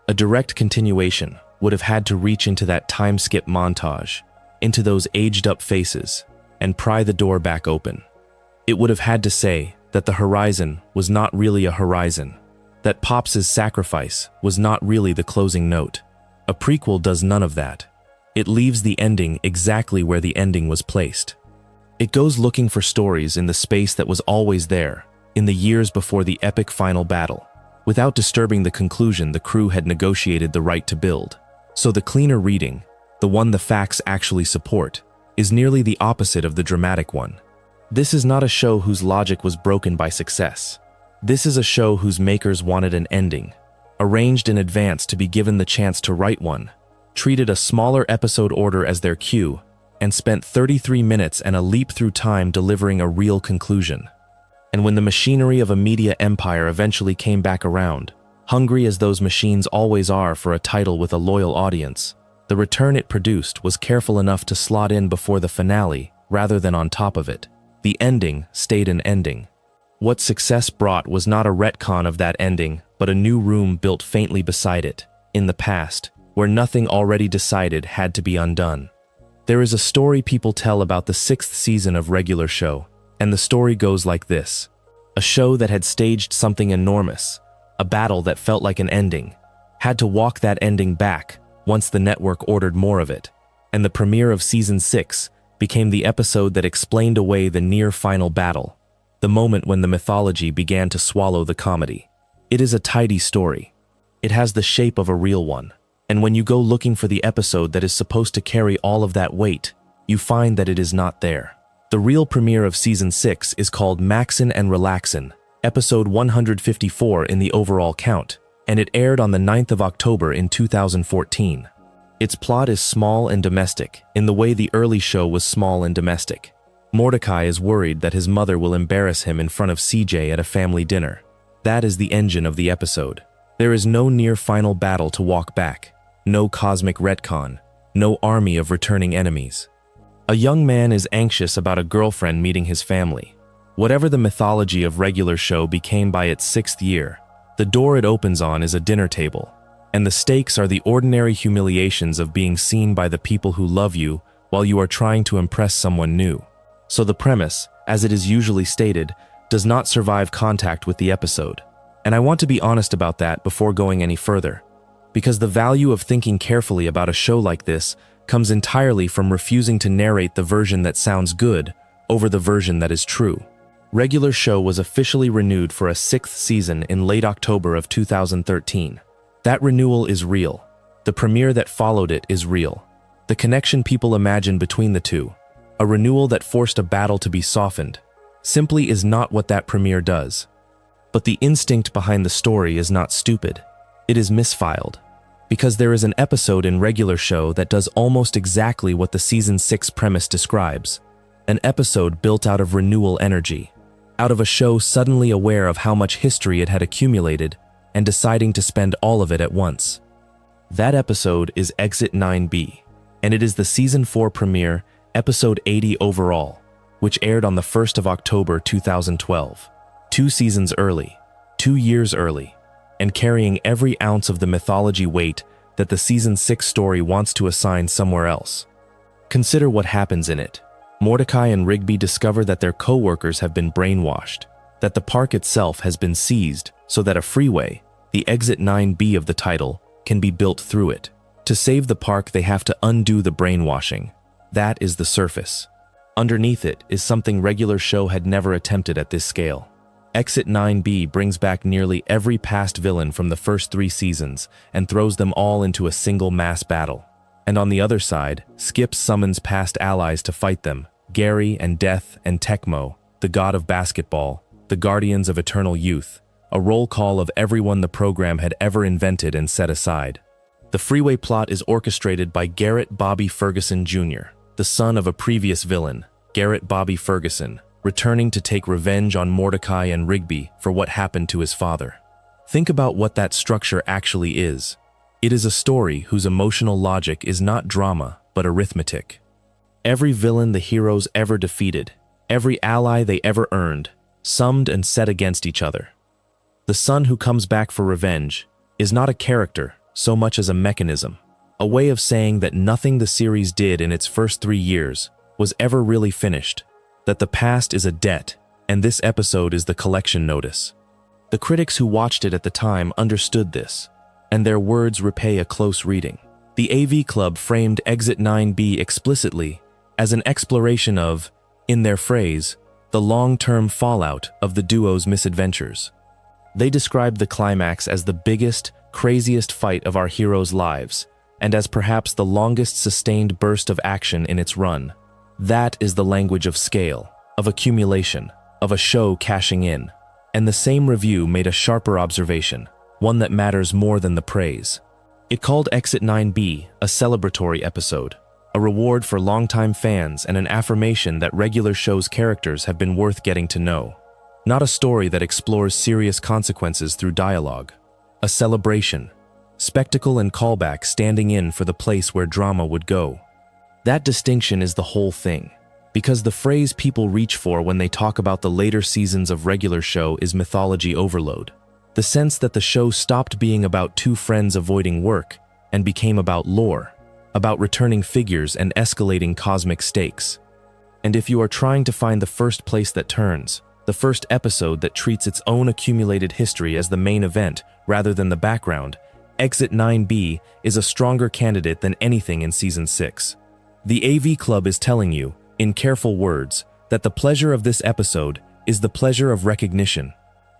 A direct continuation would have had to reach into that time skip montage, into those aged-up faces and pry the door back open. It would have had to say that the horizon was not really a horizon, that Pops's sacrifice was not really the closing note. A prequel does none of that. It leaves the ending exactly where the ending was placed. It goes looking for stories in the space that was always there, in the years before the epic final battle, without disturbing the conclusion the crew had negotiated the right to build. So the cleaner reading, the one the facts actually support, is nearly the opposite of the dramatic one. This is not a show whose logic was broken by success. This is a show whose makers wanted an ending, arranged in advance to be given the chance to write one, treated a smaller episode order as their cue, and spent 33 minutes and a leap through time delivering a real conclusion. And when the machinery of a media empire eventually came back around, hungry as those machines always are for a title with a loyal audience, the return it produced was careful enough to slot in before the finale rather than on top of it. The ending stayed an ending. What success brought was not a retcon of that ending, but a new room built faintly beside it, in the past, where nothing already decided had to be undone. There is a story people tell about the 6th season of regular show, and the story goes like this. A show that had staged something enormous, a battle that felt like an ending, had to walk that ending back once the network ordered more of it, and the premiere of season 6 became the episode that explained away the near-final battle, the moment when the mythology began to swallow the comedy. It is a tidy story. It has the shape of a real one, and when you go looking for the episode that is supposed to carry all of that weight, you find that it is not there. The real premiere of season 6 is called Maxin' and Relaxin', episode 154 in the overall count, and it aired on the 9th of October in 2014. Its plot is small and domestic, in the way the early show was small and domestic. Mordecai is worried that his mother will embarrass him in front of CJ at a family dinner. That is the engine of the episode. There is no near-final battle to walk back, no cosmic retcon, no army of returning enemies. A young man is anxious about a girlfriend meeting his family. Whatever the mythology of regular show became by its 6th year, the door it opens on is a dinner table, and the stakes are the ordinary humiliations of being seen by the people who love you while you are trying to impress someone new. So the premise, as it is usually stated, does not survive contact with the episode. And I want to be honest about that before going any further, because the value of thinking carefully about a show like this comes entirely from refusing to narrate the version that sounds good over the version that is true. Regular show was officially renewed for a 6th season in late October of 2013. That renewal is real. The premiere that followed it is real. The connection people imagine between the two, a renewal that forced a battle to be softened, simply is not what that premiere does. But the instinct behind the story is not stupid. It is misfiled. Because there is an episode in regular show that does almost exactly what the season 6 premise describes. An episode built out of renewal energy, out of a show suddenly aware of how much history it had accumulated and deciding to spend all of it at once. That episode is Exit 9B, and it is the season 4 premiere, episode 80 overall, which aired on the 1st of October 2012. 2 seasons early, 2 years early, and carrying every ounce of the mythology weight that the season 6 story wants to assign somewhere else. Consider what happens in it. Mordecai and Rigby discover that their co-workers have been brainwashed, that the park itself has been seized so that a freeway, the Exit 9B of the title, can be built through it. To save the park, they have to undo the brainwashing. That is the surface. Underneath it is something regular show had never attempted at this scale. Exit 9B brings back nearly every past villain from the first 3 seasons and throws them all into a single mass battle. And on the other side, Skip summons past allies to fight them, Gary and Death and Tecmo, the god of basketball, the guardians of eternal youth, a roll call of everyone the program had ever invented and set aside. The freeway plot is orchestrated by Garrett Bobby Ferguson Jr., the son of a previous villain, Garrett Bobby Ferguson, returning to take revenge on Mordecai and Rigby for what happened to his father. Think about what that structure actually is. It is a story whose emotional logic is not drama, but arithmetic. Every villain the heroes ever defeated, every ally they ever earned, summed and set against each other. The son who comes back for revenge is not a character so much as a mechanism, a way of saying that nothing the series did in its first 3 years was ever really finished, that the past is a debt, and this episode is the collection notice. The critics who watched it at the time understood this, and their words repay a close reading. The AV Club framed Exit 9B explicitly as an exploration of, in their phrase, the long-term fallout of the duo's misadventures. They described the climax as the biggest, craziest fight of our heroes' lives, and as perhaps the longest sustained burst of action in its run. That is the language of scale, of accumulation, of a show cashing in. And the same review made a sharper observation, one that matters more than the praise. It called Exit 9B a celebratory episode, a reward for longtime fans and an affirmation that regular show's characters have been worth getting to know. Not a story that explores serious consequences through dialogue. A celebration, spectacle and callback standing in for the place where drama would go. That distinction is the whole thing, because the phrase people reach for when they talk about the later seasons of regular show is mythology overload. The sense that the show stopped being about two friends avoiding work and became about lore, about returning figures and escalating cosmic stakes. And if you are trying to find the first place that turns, the first episode that treats its own accumulated history as the main event rather than the background, Exit 9B is a stronger candidate than anything in Season 6. The AV Club is telling you, in careful words, that the pleasure of this episode is the pleasure of recognition.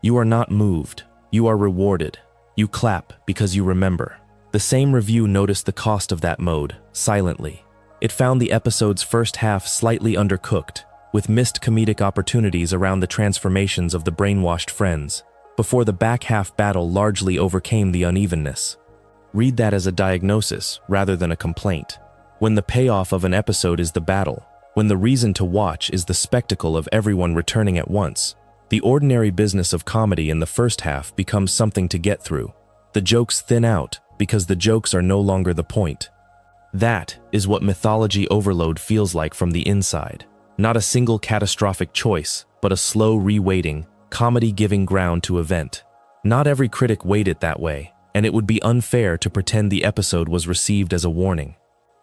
You are not moved, you are rewarded. You clap because you remember. The same review noticed the cost of that mode, silently. It found the episode's first half slightly undercooked, with missed comedic opportunities around the transformations of the brainwashed friends, before the back half battle largely overcame the unevenness. Read that as a diagnosis rather than a complaint. When the payoff of an episode is the battle, when the reason to watch is the spectacle of everyone returning at once, the ordinary business of comedy in the first half becomes something to get through. The jokes thin out because the jokes are no longer the point. That is what mythology overload feels like from the inside. Not a single catastrophic choice, but a slow reweighting, comedy giving ground to event. Not every critic weighed it that way, and it would be unfair to pretend the episode was received as a warning.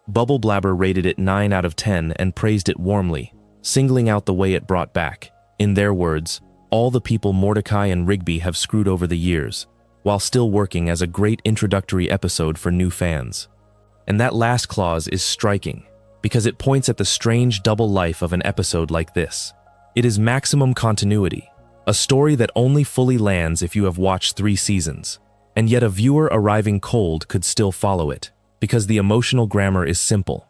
Bubble Blabber rated it 9 out of 10 and praised it warmly, singling out the way it brought back, in their words, all the people Mordecai and Rigby have screwed over the years, while still working as a great introductory episode for new fans. And that last clause is striking, because it points at the strange double life of an episode like this. It is maximum continuity, a story that only fully lands if you have watched 3 seasons, and yet a viewer arriving cold could still follow it, because the emotional grammar is simple.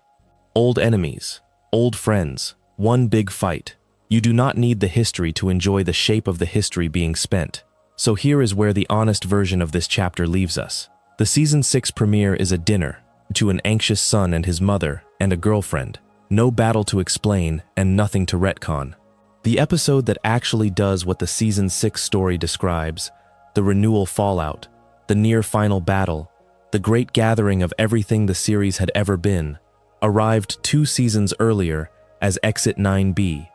Old enemies, old friends, one big fight. You do not need the history to enjoy the shape of the history being spent. So here is where the honest version of this chapter leaves us. The Season 6 premiere is a dinner to an anxious son and his mother and a girlfriend. No battle to explain and nothing to retcon. The episode that actually does what the Season 6 story describes, the renewal fallout, the near final battle, the great gathering of everything the series had ever been, arrived 2 seasons earlier as Exit 9B,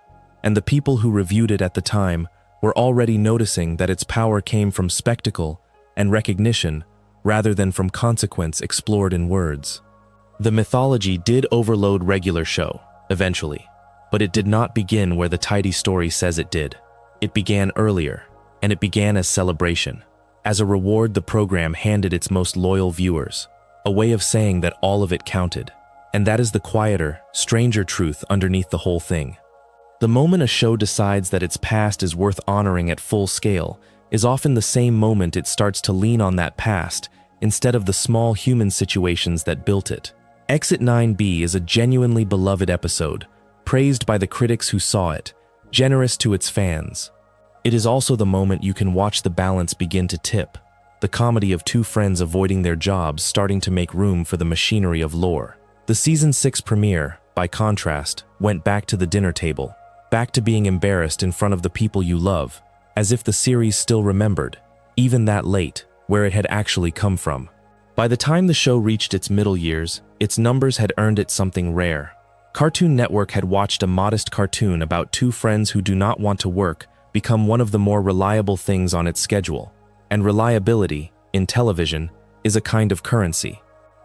and the people who reviewed it at the time were already noticing that its power came from spectacle and recognition rather than from consequence explored in words. The mythology did overload regular show, eventually, but it did not begin where the tidy story says it did. It began earlier, and it began as celebration. As a reward, the program handed its most loyal viewers, a way of saying that all of it counted. And that is the quieter, stranger truth underneath the whole thing. The moment a show decides that its past is worth honoring at full scale is often the same moment it starts to lean on that past instead of the small human situations that built it. Exit 9B is a genuinely beloved episode, praised by the critics who saw it, generous to its fans. It is also the moment you can watch the balance begin to tip, the comedy of 2 friends avoiding their jobs starting to make room for the machinery of lore. The Season 6 premiere, by contrast, went back to the dinner table, back to being embarrassed in front of the people you love, as if the series still remembered, even that late, where it had actually come from. By the time the show reached its middle years, its numbers had earned it something rare. Cartoon Network had watched a modest cartoon about 2 friends who do not want to work become one of the more reliable things on its schedule. And reliability, in television, is a kind of currency.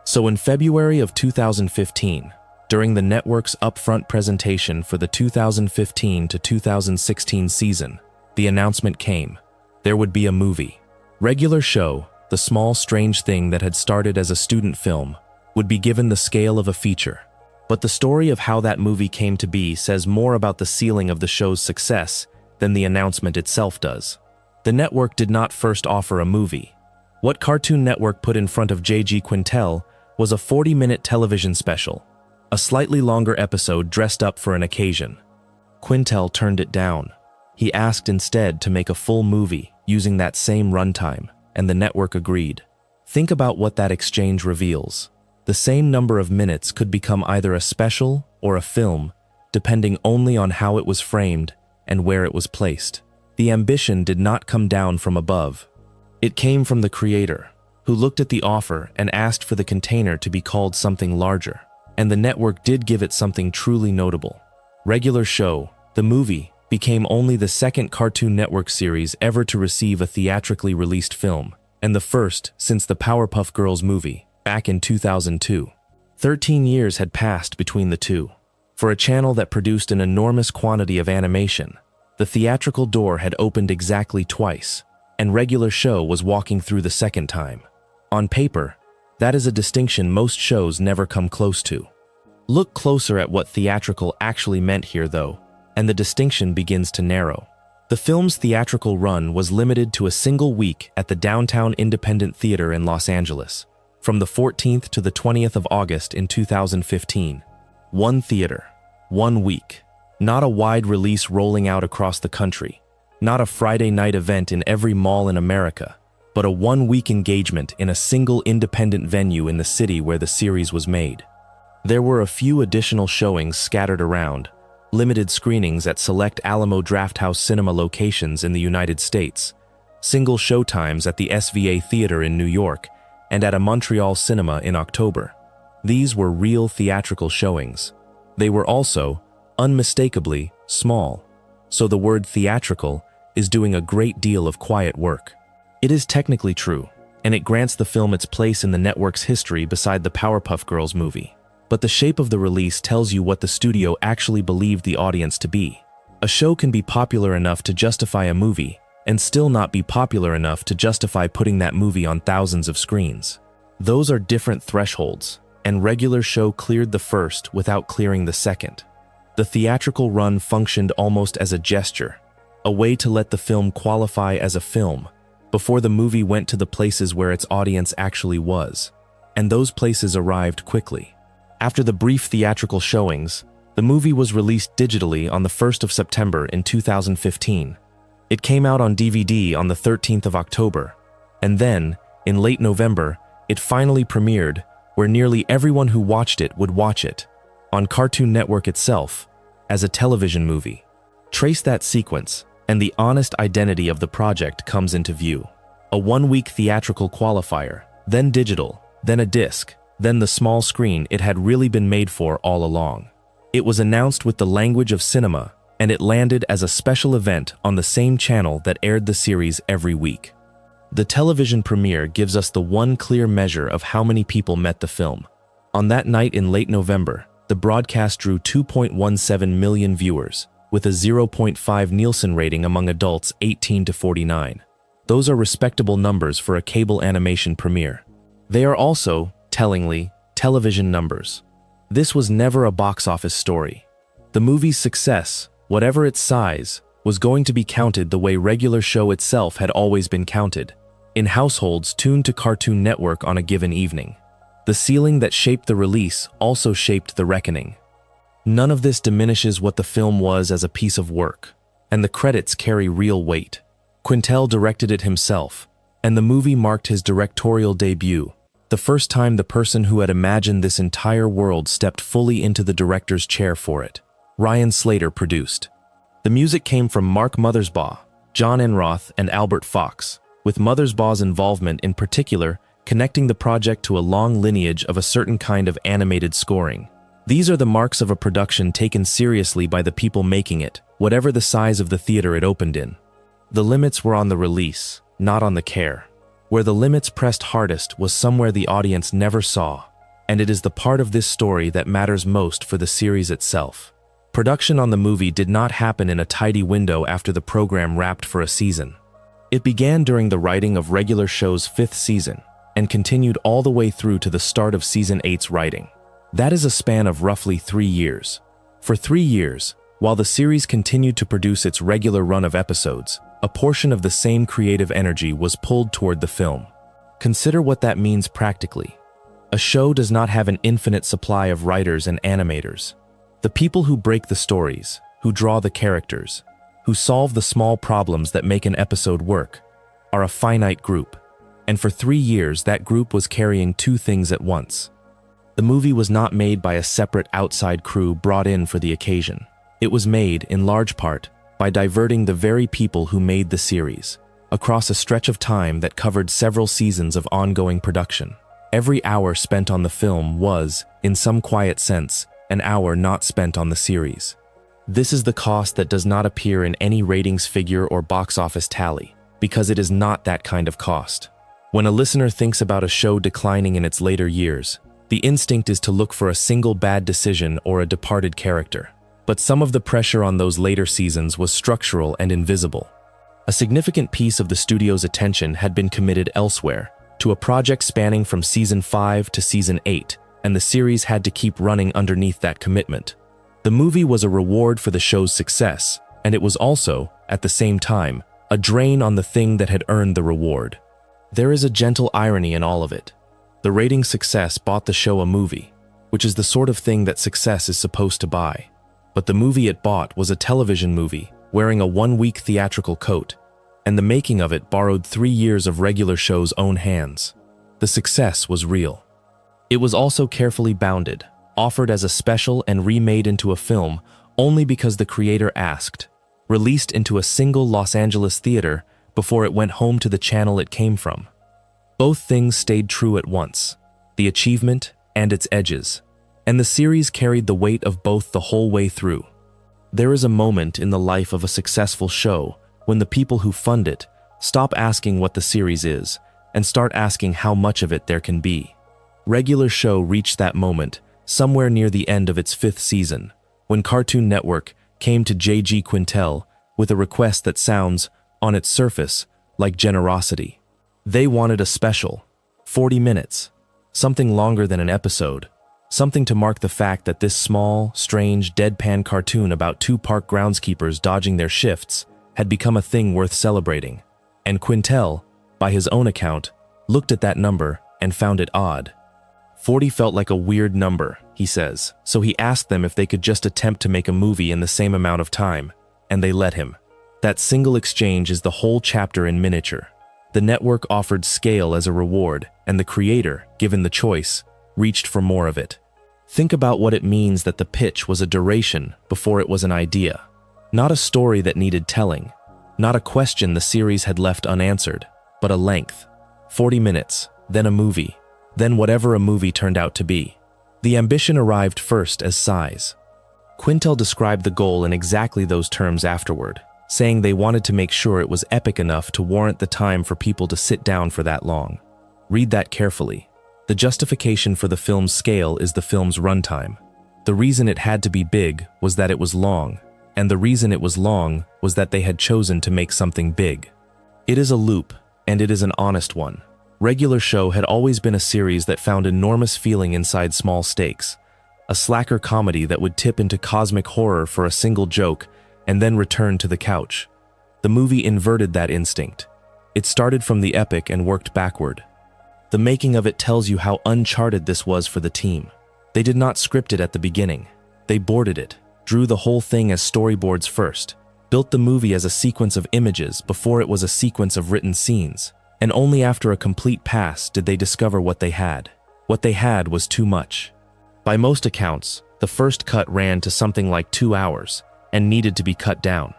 So in February of 2015, during the network's upfront presentation for the 2015 to 2016 season, the announcement came. There would be a movie. Regular show, the small strange thing that had started as a student film, would be given the scale of a feature. But the story of how that movie came to be says more about the ceiling of the show's success than the announcement itself does. The network did not first offer a movie. What Cartoon Network put in front of J.G. Quintel was a 40-minute television special, a slightly longer episode dressed up for an occasion. Quintel turned it down. He asked instead to make a full movie using that same runtime, and the network agreed. Think about what that exchange reveals. The same number of minutes could become either a special or a film, depending only on how it was framed and where it was placed. The ambition did not come down from above. It came from the creator, who looked at the offer and asked for the container to be called something larger. And the network did give it something truly notable. Regular Show, the movie, became only the second Cartoon Network series ever to receive a theatrically released film, and the first since the Powerpuff Girls movie, back in 2002. 13 years had passed between the two. For a channel that produced an enormous quantity of animation, the theatrical door had opened exactly twice, and Regular Show was walking through the second time. On paper, that is a distinction most shows never come close to. Look closer at what theatrical actually meant here, though, and the distinction begins to narrow. The film's theatrical run was limited to a single week at the Downtown Independent Theater in Los Angeles, from the 14th to the 20th of August in 2015. One theater, 1 week. Not a wide release rolling out across the country. Not a Friday night event in every mall in America, but a 1-week engagement in a single independent venue in the city where the series was made. There were a few additional showings scattered around, limited screenings at select Alamo Drafthouse cinema locations in the United States, single showtimes at the SVA Theater in New York, and at a Montreal cinema in October. These were real theatrical showings. They were also, unmistakably, small. So the word theatrical is doing a great deal of quiet work. It is technically true, and it grants the film its place in the network's history beside the Powerpuff Girls movie. But the shape of the release tells you what the studio actually believed the audience to be. A show can be popular enough to justify a movie, and still not be popular enough to justify putting that movie on thousands of screens. Those are different thresholds, and Regular Show cleared the first without clearing the second. The theatrical run functioned almost as a gesture, a way to let the film qualify as a film, before the movie went to the places where its audience actually was. And those places arrived quickly. After the brief theatrical showings, the movie was released digitally on the 1st of September in 2015. It came out on DVD on the 13th of October, and then, in late November, it finally premiered, where nearly everyone who watched it would watch it, on Cartoon Network itself, as a television movie. Trace that sequence, and the honest identity of the project comes into view. A 1-week theatrical qualifier, then digital, then a disc, then the small screen it had really been made for all along. It was announced with the language of cinema, and it landed as a special event on the same channel that aired the series every week. The television premiere gives us the one clear measure of how many people met the film. On that night in late November, the broadcast drew 2.17 million viewers, with a 0.5 Nielsen rating among adults 18 to 49. Those are respectable numbers for a cable animation premiere. They are also, tellingly, television numbers. This was never a box office story. The movie's success, whatever its size, was going to be counted the way Regular Show itself had always been counted, in households tuned to Cartoon Network on a given evening. The ceiling that shaped the release also shaped the reckoning. None of this diminishes what the film was as a piece of work, and the credits carry real weight. Quintel directed it himself, and the movie marked his directorial debut, the first time the person who had imagined this entire world stepped fully into the director's chair for it. Ryan Slater produced. The music came from Mark Mothersbaugh, John Enroth, and Albert Fox, with Mothersbaugh's involvement in particular connecting the project to a long lineage of a certain kind of animated scoring. These are the marks of a production taken seriously by the people making it, whatever the size of the theater it opened in. The limits were on the release, not on the care. Where the limits pressed hardest was somewhere the audience never saw, and it is the part of this story that matters most for the series itself. Production on the movie did not happen in a tidy window after the program wrapped for a season. It began during the writing of regular show's 5th season and continued all the way through to the start of season 8's writing. That is a span of roughly 3 years. For 3 years, while the series continued to produce its regular run of episodes, a portion of the same creative energy was pulled toward the film. Consider what that means practically. A show does not have an infinite supply of writers and animators. The people who break the stories, who draw the characters, who solve the small problems that make an episode work, are a finite group. And for 3 years, that group was carrying 2 things at once. The movie was not made by a separate outside crew brought in for the occasion. It was made, in large part, by diverting the very people who made the series, across a stretch of time that covered several seasons of ongoing production. Every hour spent on the film was, in some quiet sense, an hour not spent on the series. This is the cost that does not appear in any ratings figure or box office tally, because it is not that kind of cost. When a listener thinks about a show declining in its later years, the instinct is to look for a single bad decision or a departed character. But some of the pressure on those later seasons was structural and invisible. A significant piece of the studio's attention had been committed elsewhere, to a project spanning from season 5 to season 8, and the series had to keep running underneath that commitment. The movie was a reward for the show's success, and it was also, at the same time, a drain on the thing that had earned the reward. There is a gentle irony in all of it. The rating success bought the show a movie, which is the sort of thing that success is supposed to buy. But the movie it bought was a television movie, wearing a 1-week theatrical coat, and the making of it borrowed 3 years of regular show's own hands. The success was real. It was also carefully bounded, offered as a special and remade into a film only because the creator asked, released into a single Los Angeles theater before it went home to the channel it came from. Both things stayed true at once, the achievement and its edges, and the series carried the weight of both the whole way through. There is a moment in the life of a successful show when the people who fund it stop asking what the series is and start asking how much of it there can be. Regular Show reached that moment somewhere near the end of its 5th season, when Cartoon Network came to J.G. Quintel with a request that sounds, on its surface, like generosity. They wanted a special, 40 minutes, something longer than an episode, something to mark the fact that this small, strange, deadpan cartoon about 2 park groundskeepers dodging their shifts had become a thing worth celebrating. And Quintel, by his own account, looked at that number and found it odd. 40 felt like a weird number, he says, so he asked them if they could just attempt to make a movie in the same amount of time, and they let him. That single exchange is the whole chapter in miniature. The network offered scale as a reward, and the creator, given the choice, reached for more of it. Think about what it means that the pitch was a duration before it was an idea. Not a story that needed telling, not a question the series had left unanswered, but a length. 40 minutes, then a movie, then whatever a movie turned out to be. The ambition arrived first as size. Quintel described the goal in exactly those terms afterward, saying they wanted to make sure it was epic enough to warrant the time for people to sit down for that long. Read that carefully. The justification for the film's scale is the film's runtime. The reason it had to be big was that it was long, and the reason it was long was that they had chosen to make something big. It is a loop, and it is an honest one. Regular Show had always been a series that found enormous feeling inside small stakes, a slacker comedy that would tip into cosmic horror for a single joke and then return to the couch. The movie inverted that instinct. It started from the epic and worked backward. The making of it tells you how uncharted this was for the team. They did not script it at the beginning. They boarded it, drew the whole thing as storyboards first, built the movie as a sequence of images before it was a sequence of written scenes, and only after a complete pass did they discover what they had. What they had was too much. By most accounts, the first cut ran to something like 2 hours and needed to be cut down.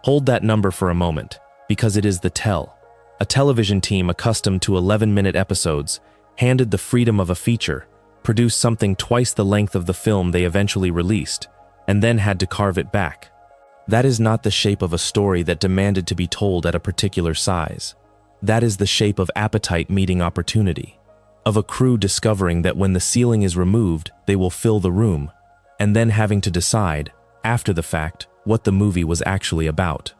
Hold that number for a moment, because it is the tell. A television team accustomed to 11-minute episodes, handed the freedom of a feature, produced something twice the length of the film they eventually released, and then had to carve it back. That is not the shape of a story that demanded to be told at a particular size. That is the shape of appetite meeting opportunity. of a crew discovering that when the ceiling is removed, they will fill the room, and then having to decide, after the fact, what the movie was actually about.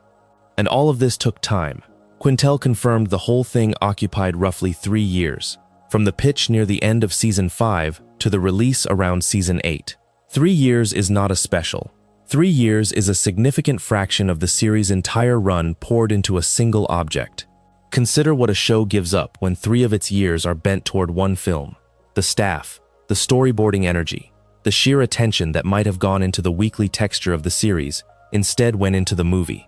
And all of this took time. Quintel confirmed the whole thing occupied roughly 3 years, from the pitch near the end of Season 5 to the release around Season 8. 3 years is not a special. 3 years is a significant fraction of the series' entire run poured into a single object. Consider what a show gives up when 3 of its years are bent toward one film. The staff, the storyboarding energy, the sheer attention that might have gone into the weekly texture of the series instead went into the movie.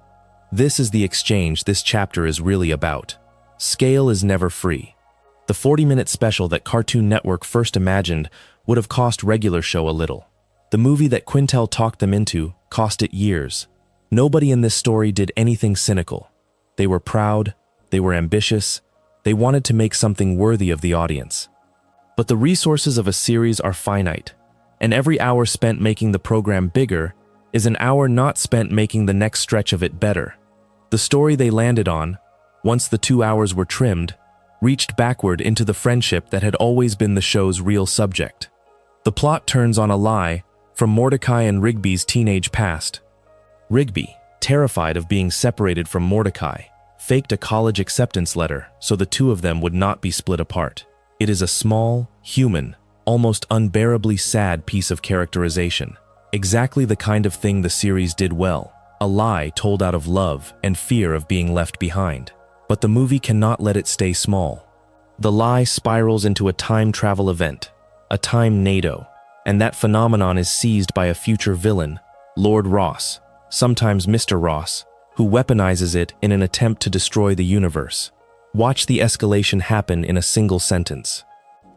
This is the exchange this chapter is really about. Scale is never free. The 40-minute special that Cartoon Network first imagined would have cost regular show a little. The movie that Quintel talked them into cost it years. Nobody in this story did anything cynical. They were proud, they were ambitious, they wanted to make something worthy of the audience. But the resources of a series are finite, and every hour spent making the program bigger is an hour not spent making the next stretch of it better. The story they landed on, once the 2 hours were trimmed, reached backward into the friendship that had always been the show's real subject. The plot turns on a lie from Mordecai and Rigby's teenage past. Rigby, terrified of being separated from Mordecai, faked a college acceptance letter so the two of them would not be split apart. It is a small, human, almost unbearably sad piece of characterization. Exactly the kind of thing the series did well. A lie told out of love and fear of being left behind. But the movie cannot let it stay small. The lie spirals into a time travel event, a time NATO, and that phenomenon is seized by a future villain, Lord Ross, sometimes Mr. Ross, who weaponizes it in an attempt to destroy the universe. Watch the escalation happen in a single sentence.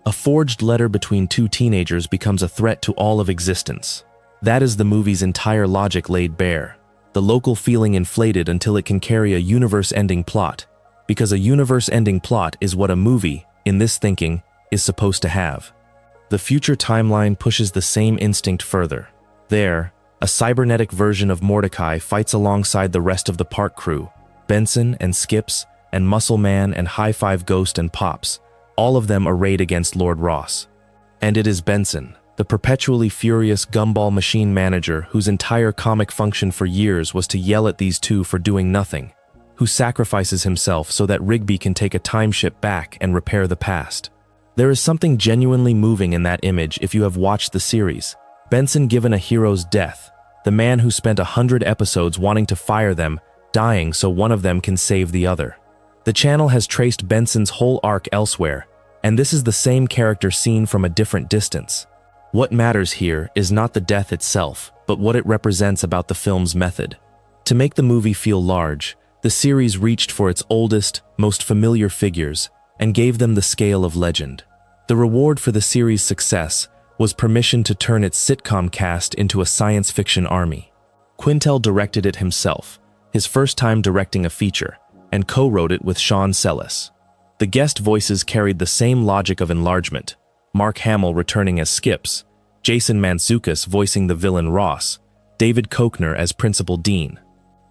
A forged letter between 2 teenagers becomes a threat to all of existence. That is the movie's entire logic laid bare. The local feeling inflated until it can carry a universe-ending plot, because a universe-ending plot is what a movie, in this thinking, is supposed to have. The future timeline pushes the same instinct further. There, a cybernetic version of Mordecai fights alongside the rest of the park crew, Benson and Skips and Muscle Man and High Five Ghost and Pops, all of them arrayed against Lord Ross. And it is Benson, the perpetually furious gumball machine manager whose entire comic function for years was to yell at these two for doing nothing, who sacrifices himself so that Rigby can take a time ship back and repair the past. There is something genuinely moving in that image if you have watched the series. Benson given a hero's death, the man who spent 100 episodes wanting to fire them, dying so one of them can save the other. The channel has traced Benson's whole arc elsewhere, and this is the same character seen from a different distance. What matters here is not the death itself, but what it represents about the film's method. To make the movie feel large, the series reached for its oldest, most familiar figures and gave them the scale of legend. The reward for the series' success was permission to turn its sitcom cast into a science fiction army. Quintel directed it himself, his first time directing a feature, and co-wrote it with Sean Sellis. The guest voices carried the same logic of enlargement, Mark Hamill returning as Skips, Jason Mantzoukas voicing the villain Ross, David Koechner as Principal Dean.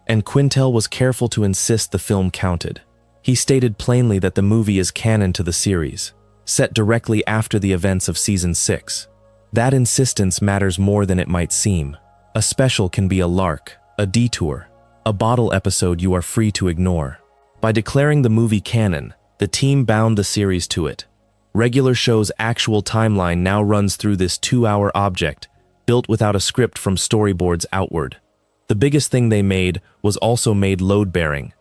And Quintel was careful to insist the film counted. He stated plainly that the movie is canon to the series, set directly after the events of Season 6. That insistence matters more than it might seem. A special can be a lark, a detour, a bottle episode you are free to ignore. By declaring the movie canon, the team bound the series to it. Regular show's actual timeline now runs through this 2-hour object, built without a script from storyboards outward. The biggest thing they made was also made load-bearing.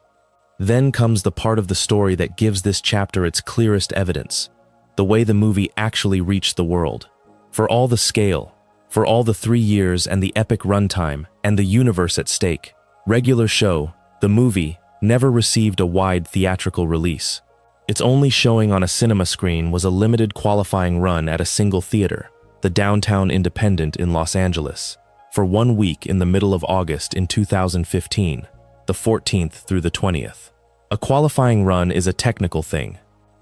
Then comes the part of the story that gives this chapter its clearest evidence, the way the movie actually reached the world. For all the scale, for all the 3 years and the epic runtime and the universe at stake, regular show, the movie, never received a wide theatrical release. Its only showing on a cinema screen was a limited qualifying run at a single theater, the Downtown Independent in Los Angeles, for 1 week in the middle of August in 2015, the 14th through the 20th. A qualifying run is a technical thing.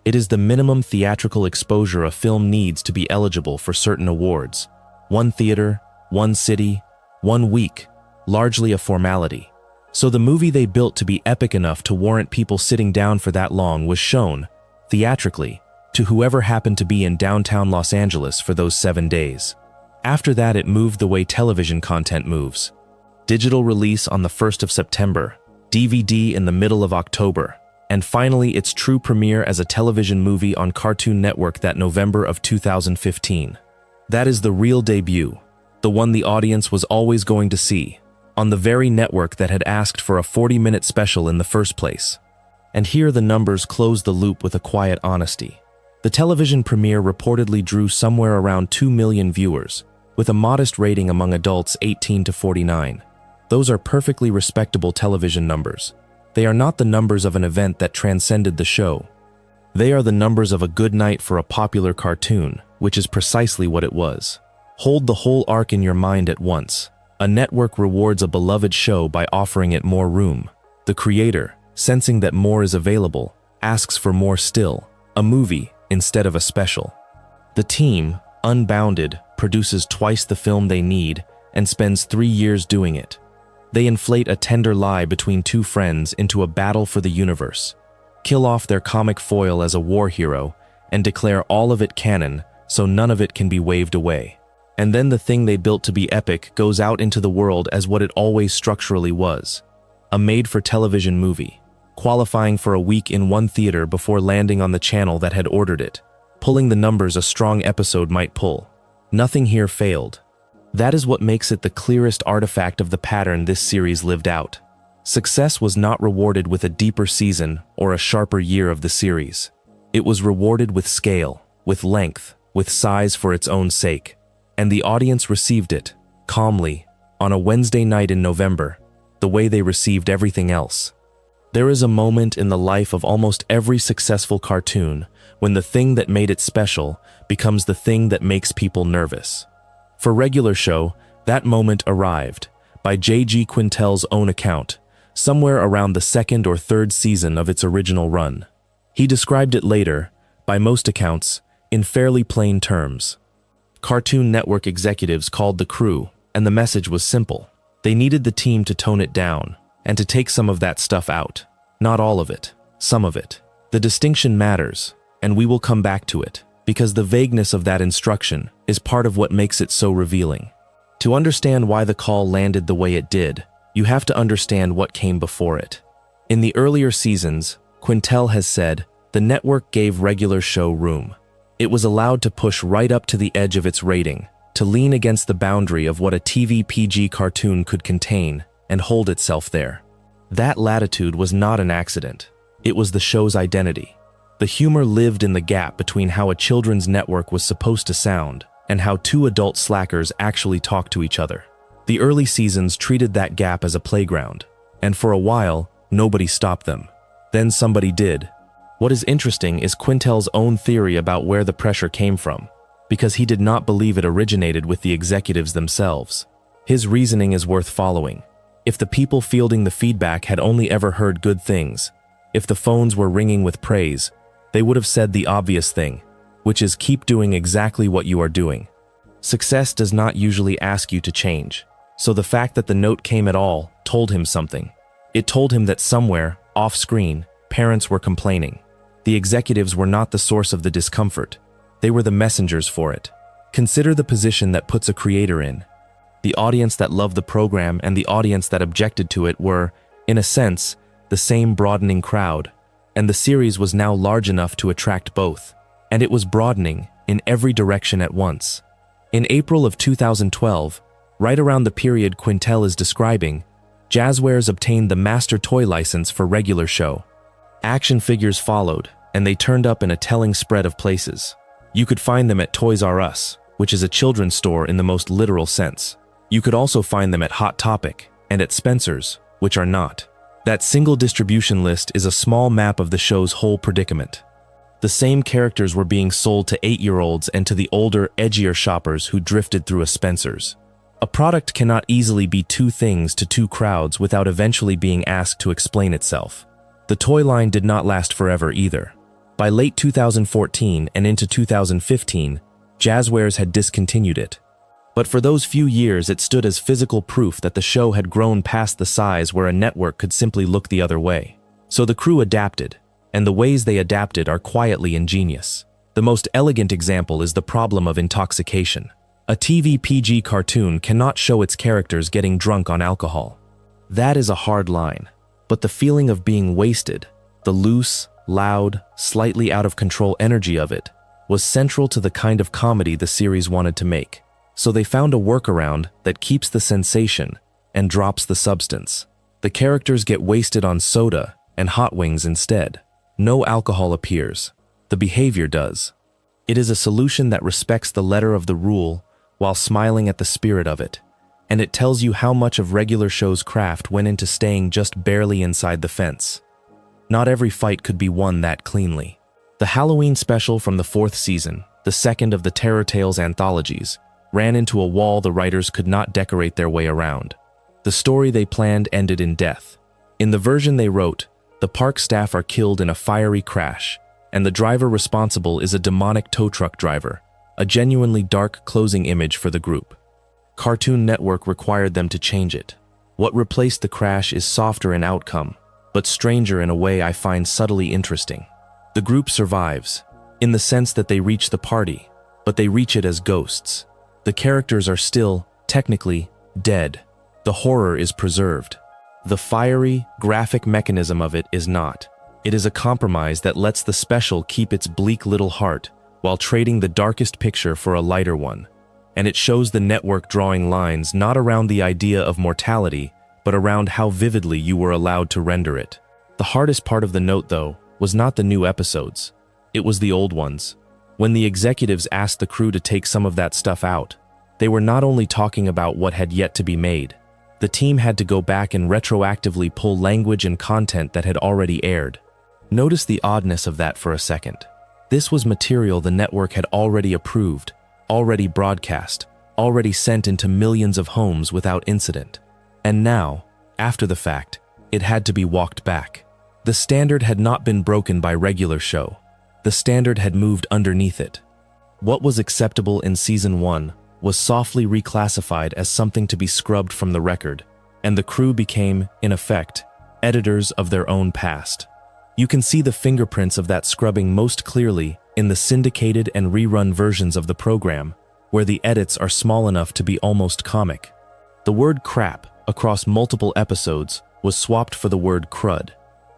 It is the minimum theatrical exposure a film needs to be eligible for certain awards. 1 theater, 1 city, 1 week, largely a formality. So the movie they built to be epic enough to warrant people sitting down for that long was shown, theatrically, to whoever happened to be in downtown Los Angeles for those 7 days. After that, it moved the way television content moves. Digital release on the 1st of September, DVD in the middle of October, and finally its true premiere as a television movie on Cartoon Network that November of 2015. That is the real debut, the one the audience was always going to see, on the very network that had asked for a 40-minute special in the first place. And here the numbers close the loop with a quiet honesty. The television premiere reportedly drew somewhere around 2 million viewers, with a modest rating among adults 18 to 49. Those are perfectly respectable television numbers. They are not the numbers of an event that transcended the show. They are the numbers of a good night for a popular cartoon, which is precisely what it was. Hold the whole arc in your mind at once. A network rewards a beloved show by offering it more room. The creator, sensing that more is available, asks for more still, a movie instead of a special. The team, unbounded, produces twice the film they need and spends 3 years doing it. They inflate a tender lie between two friends into a battle for the universe, kill off their comic foil as a war hero, and declare all of it canon so none of it can be waved away. And then the thing they built to be epic goes out into the world as what it always structurally was, a made-for-television movie, qualifying for a week in one theater before landing on the channel that had ordered it, pulling the numbers a strong episode might pull. Nothing here failed. That is what makes it the clearest artifact of the pattern this series lived out. Success was not rewarded with a deeper season or a sharper year of the series. It was rewarded with scale, with length, with size for its own sake. And the audience received it, calmly, on a Wednesday night in November, the way they received everything else. There is a moment in the life of almost every successful cartoon when the thing that made it special becomes the thing that makes people nervous. For Regular Show, that moment arrived, by J.G. Quintel's own account, somewhere around the 2nd or 3rd season of its original run. He described it later, by most accounts, in fairly plain terms. Cartoon Network executives called the crew, and the message was simple. They needed the team to tone it down, and to take some of that stuff out. Not all of it, some of it. The distinction matters, and we will come back to it, because the vagueness of that instruction is part of what makes it so revealing. To understand why the call landed the way it did, you have to understand what came before it. In the earlier seasons, Quintel has said, the network gave Regular Show room. It was allowed to push right up to the edge of its rating, to lean against the boundary of what a TV PG cartoon could contain and hold itself there. That latitude was not an accident. It was the show's identity. The humor lived in the gap between how a children's network was supposed to sound and how two adult slackers actually talk to each other. The early seasons treated that gap as a playground, and for a while, nobody stopped them. Then somebody did. What is interesting is Quintel's own theory about where the pressure came from, because he did not believe it originated with the executives themselves. His reasoning is worth following. If the people fielding the feedback had only ever heard good things, if the phones were ringing with praise, they would have said the obvious thing, which is keep doing exactly what you are doing. Success does not usually ask you to change, so the fact that the note came at all told him something. It told him that somewhere, off-screen, parents were complaining. The executives were not the source of the discomfort. They were the messengers for it. Consider the position that puts a creator in. The audience that loved the program and the audience that objected to it were, in a sense, the same broadening crowd, and the series was now large enough to attract both, and it was broadening in every direction at once. In April of 2012, right around the period Quintel is describing, Jazzwares obtained the master toy license for Regular Show. Action figures followed, and they turned up in a telling spread of places. You could find them at Toys R Us, which is a children's store in the most literal sense. You could also find them at Hot Topic and at Spencer's, which are not. That single distribution list is a small map of the show's whole predicament. The same characters were being sold to 8-year-olds and to the older, edgier shoppers who drifted through a Spencer's. A product cannot easily be two things to two crowds without eventually being asked to explain itself. The toy line did not last forever either. By late 2014 and into 2015, Jazzwares had discontinued it. But for those few years it stood as physical proof that the show had grown past the size where a network could simply look the other way. So the crew adapted, and the ways they adapted are quietly ingenious. The most elegant example is the problem of intoxication. A TV PG cartoon cannot show its characters getting drunk on alcohol. That is a hard line. But the feeling of being wasted, the loose, loud, slightly out of control energy of it, was central to the kind of comedy the series wanted to make. So they found a workaround that keeps the sensation and drops the substance. The characters get wasted on soda and hot wings instead. No alcohol appears. The behavior does. It is a solution that respects the letter of the rule while smiling at the spirit of it. And it tells you how much of regular show's craft went into staying just barely inside the fence. Not every fight could be won that cleanly. The Halloween special from the 4th season, the second of the Terror Tales anthologies, ran into a wall the writers could not decorate their way around. The story they planned ended in death. In the version they wrote, the park staff are killed in a fiery crash, and the driver responsible is a demonic tow truck driver, a genuinely dark closing image for the group. Cartoon Network required them to change it. What replaced the crash is softer in outcome, but stranger in a way I find subtly interesting. The group survives, in the sense that they reach the party, but they reach it as ghosts. The characters are still, technically, dead. The horror is preserved. The fiery, graphic mechanism of it is not. It is a compromise that lets the special keep its bleak little heart while trading the darkest picture for a lighter one. And it shows the network drawing lines not around the idea of mortality, but around how vividly you were allowed to render it. The hardest part of the note, though, was not the new episodes. It was the old ones. When the executives asked the crew to take some of that stuff out, they were not only talking about what had yet to be made. The team had to go back and retroactively pull language and content that had already aired. Notice the oddness of that for a second. This was material the network had already approved, already broadcast, already sent into millions of homes without incident. And now, after the fact, it had to be walked back. The standard had not been broken by regular show. The standard had moved underneath it. What was acceptable in Season 1 was softly reclassified as something to be scrubbed from the record, and the crew became, in effect, editors of their own past. You can see the fingerprints of that scrubbing most clearly in the syndicated and rerun versions of the program, where the edits are small enough to be almost comic. The word crap across multiple episodes was swapped for the word crud.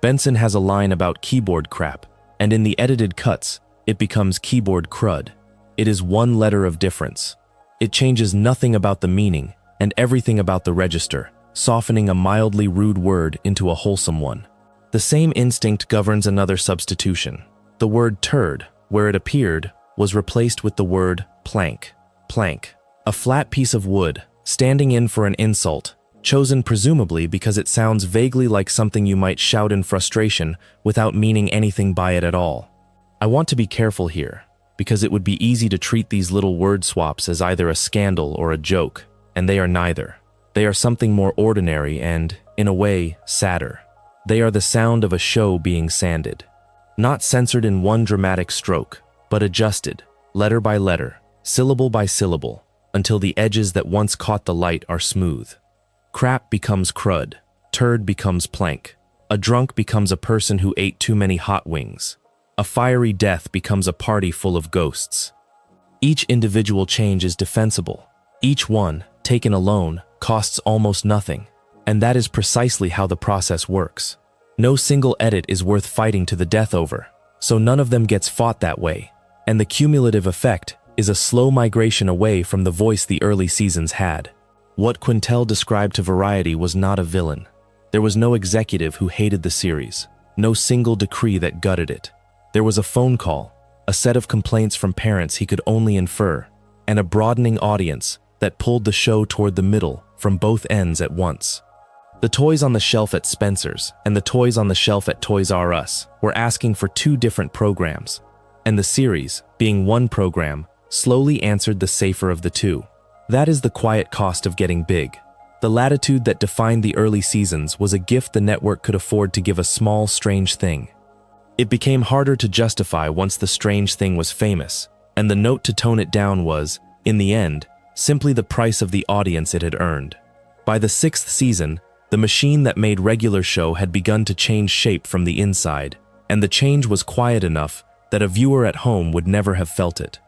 Benson has a line about keyboard crap, and in the edited cuts, it becomes keyboard crud. It is one letter of difference. It changes nothing about the meaning and everything about the register, softening a mildly rude word into a wholesome one. The same instinct governs another substitution. The word turd, where it appeared, was replaced with the word plank. Plank. A flat piece of wood, standing in for an insult, chosen presumably because it sounds vaguely like something you might shout in frustration without meaning anything by it at all. I want to be careful here, because it would be easy to treat these little word swaps as either a scandal or a joke, and they are neither. They are something more ordinary and, in a way, sadder. They are the sound of a show being sanded. Not censored in one dramatic stroke, but adjusted, letter by letter, syllable by syllable, until the edges that once caught the light are smooth. Crap becomes crud, turd becomes plank, a drunk becomes a person who ate too many hot wings. A fiery death becomes a party full of ghosts. Each individual change is defensible. Each one, taken alone, costs almost nothing. And that is precisely how the process works. No single edit is worth fighting to the death over, so none of them gets fought that way. And the cumulative effect is a slow migration away from the voice the early seasons had. What Quintel described to Variety was not a villain. There was no executive who hated the series, no single decree that gutted it. There was a phone call, a set of complaints from parents he could only infer, and a broadening audience that pulled the show toward the middle from both ends at once. The toys on the shelf at Spencer's and the toys on the shelf at Toys R Us were asking for two different programs, and the series, being one program, slowly answered the safer of the two. That is the quiet cost of getting big. The latitude that defined the early seasons was a gift the network could afford to give a small, strange thing. It became harder to justify once the strange thing was famous, and the note to tone it down was, in the end, simply the price of the audience it had earned. By the 6th season, the machine that made regular show had begun to change shape from the inside, and the change was quiet enough that a viewer at home would never have felt it.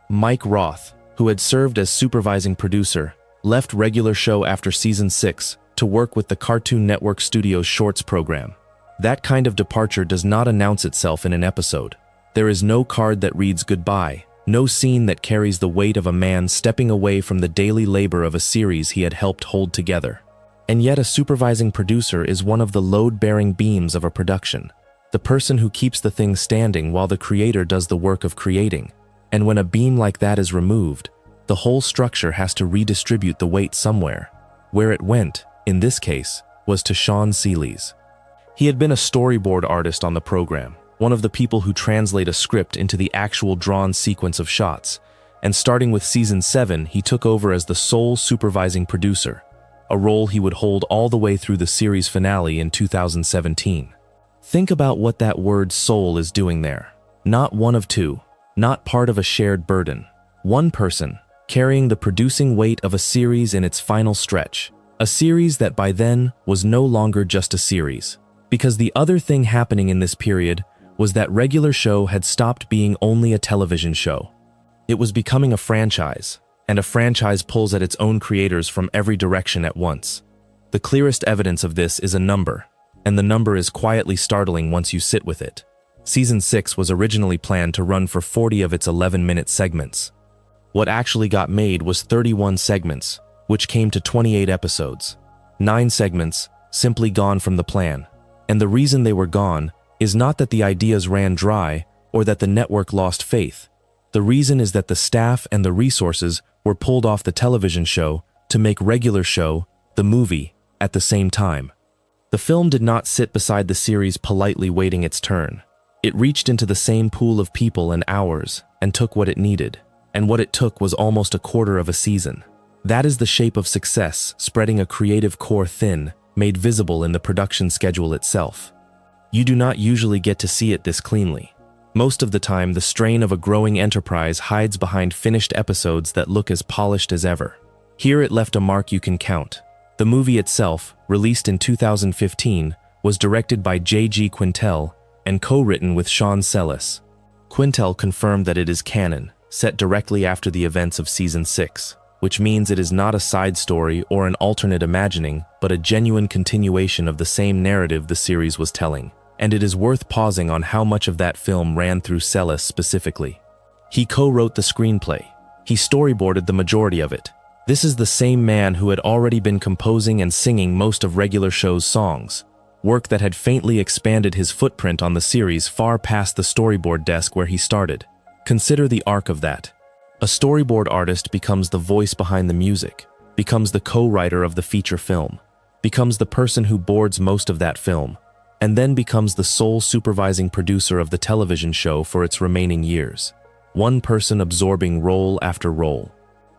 Mike Roth, who had served as supervising producer, left regular show after season 6 to work with the Cartoon Network Studios Shorts program. That kind of departure does not announce itself in an episode. There is no card that reads goodbye, no scene that carries the weight of a man stepping away from the daily labor of a series he had helped hold together. And yet a supervising producer is one of the load-bearing beams of a production, the person who keeps the thing standing while the creator does the work of creating. And when a beam like that is removed, the whole structure has to redistribute the weight somewhere. Where it went, in this case, was to Sean Seeley's. He had been a storyboard artist on the program, one of the people who translate a script into the actual drawn sequence of shots, and starting with season 7, he took over as the sole supervising producer, a role he would hold all the way through the series finale in 2017. Think about what that word soul is doing there. Not one of two, not part of a shared burden. One person, carrying the producing weight of a series in its final stretch. A series that by then was no longer just a series. Because the other thing happening in this period was that regular show had stopped being only a television show. It was becoming a franchise, and a franchise pulls at its own creators from every direction at once. The clearest evidence of this is a number, and the number is quietly startling once you sit with it. Season 6 was originally planned to run for 40 of its 11-minute segments. What actually got made was 31 segments, which came to 28 episodes. 9 segments, simply gone from the plan. And the reason they were gone is not that the ideas ran dry or that the network lost faith. The reason is that the staff and the resources were pulled off the television show to make regular show, the movie, at the same time. The film did not sit beside the series politely waiting its turn. It reached into the same pool of people and hours and took what it needed. And what it took was almost a quarter of a season. That is the shape of success, spreading a creative core thin, made visible in the production schedule itself. You do not usually get to see it this cleanly. Most of the time, the strain of a growing enterprise hides behind finished episodes that look as polished as ever. Here it left a mark you can count. The movie itself, released in 2015, was directed by J.G. Quintel and co-written with Sean Sellis. Quintel confirmed that it is canon, set directly after the events of Season 6, which means it is not a side story or an alternate imagining, but a genuine continuation of the same narrative the series was telling. And it is worth pausing on how much of that film ran through Sellis specifically. He co-wrote the screenplay. He storyboarded the majority of it. This is the same man who had already been composing and singing most of regular show's songs, work that had faintly expanded his footprint on the series far past the storyboard desk where he started. Consider the arc of that. A storyboard artist becomes the voice behind the music, becomes the co-writer of the feature film, becomes the person who boards most of that film, and then becomes the sole supervising producer of the television show for its remaining years. One person absorbing role after role.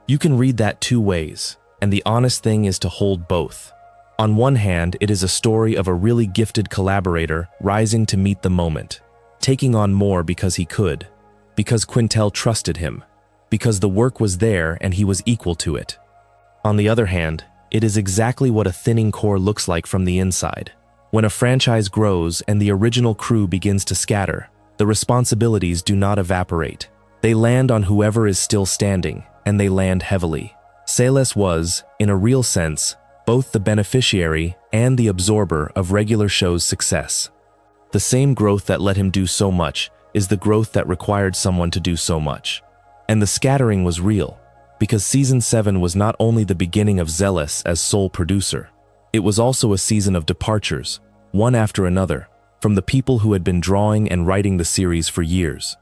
You can read that two ways, and the honest thing is to hold both. On one hand, it is a story of a really gifted collaborator rising to meet the moment, taking on more because he could, because Quintel trusted him, because the work was there and he was equal to it. On the other hand, it is exactly what a thinning core looks like from the inside. When a franchise grows and the original crew begins to scatter, the responsibilities do not evaporate. They land on whoever is still standing, and they land heavily. Sellis was, in a real sense, both the beneficiary and the absorber of regular show's success. The same growth that let him do so much is the growth that required someone to do so much. And the scattering was real, because Season 7 was not only the beginning of Sellis as sole producer, it was also a season of departures, one after another, from the people who had been drawing and writing the series for years.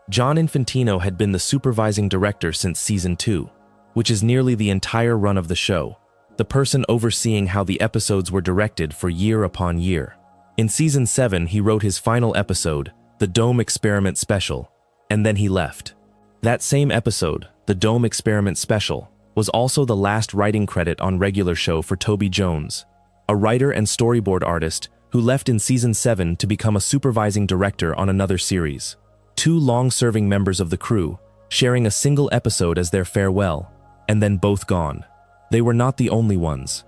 John Infantino had been the supervising director since Season 2, which is nearly the entire run of the show, the person overseeing how the episodes were directed for year upon year. In Season 7, he wrote his final episode, the Dome Experiment Special, and then he left. That same episode, the Dome Experiment Special, was also the last writing credit on regular show for Toby Jones, a writer and storyboard artist who left in Season 7 to become a supervising director on another series. 2 long-serving members of the crew, sharing a single episode as their farewell, and then both gone. They were not the only ones.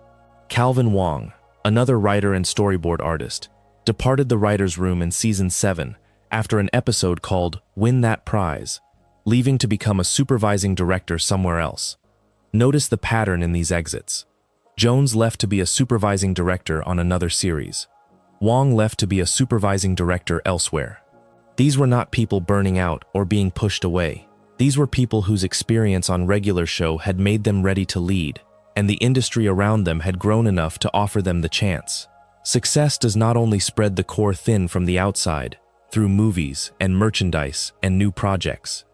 Calvin Wong, another writer and storyboard artist, departed the writer's room in Season 7 after an episode called Win That Prize, leaving to become a supervising director somewhere else. Notice the pattern in these exits. Jones left to be a supervising director on another series. Wong left to be a supervising director elsewhere. These were not people burning out or being pushed away. These were people whose experience on regular show had made them ready to lead, and the industry around them had grown enough to offer them the chance. Success does not only spread the core thin from the outside, through movies and merchandise and new projects.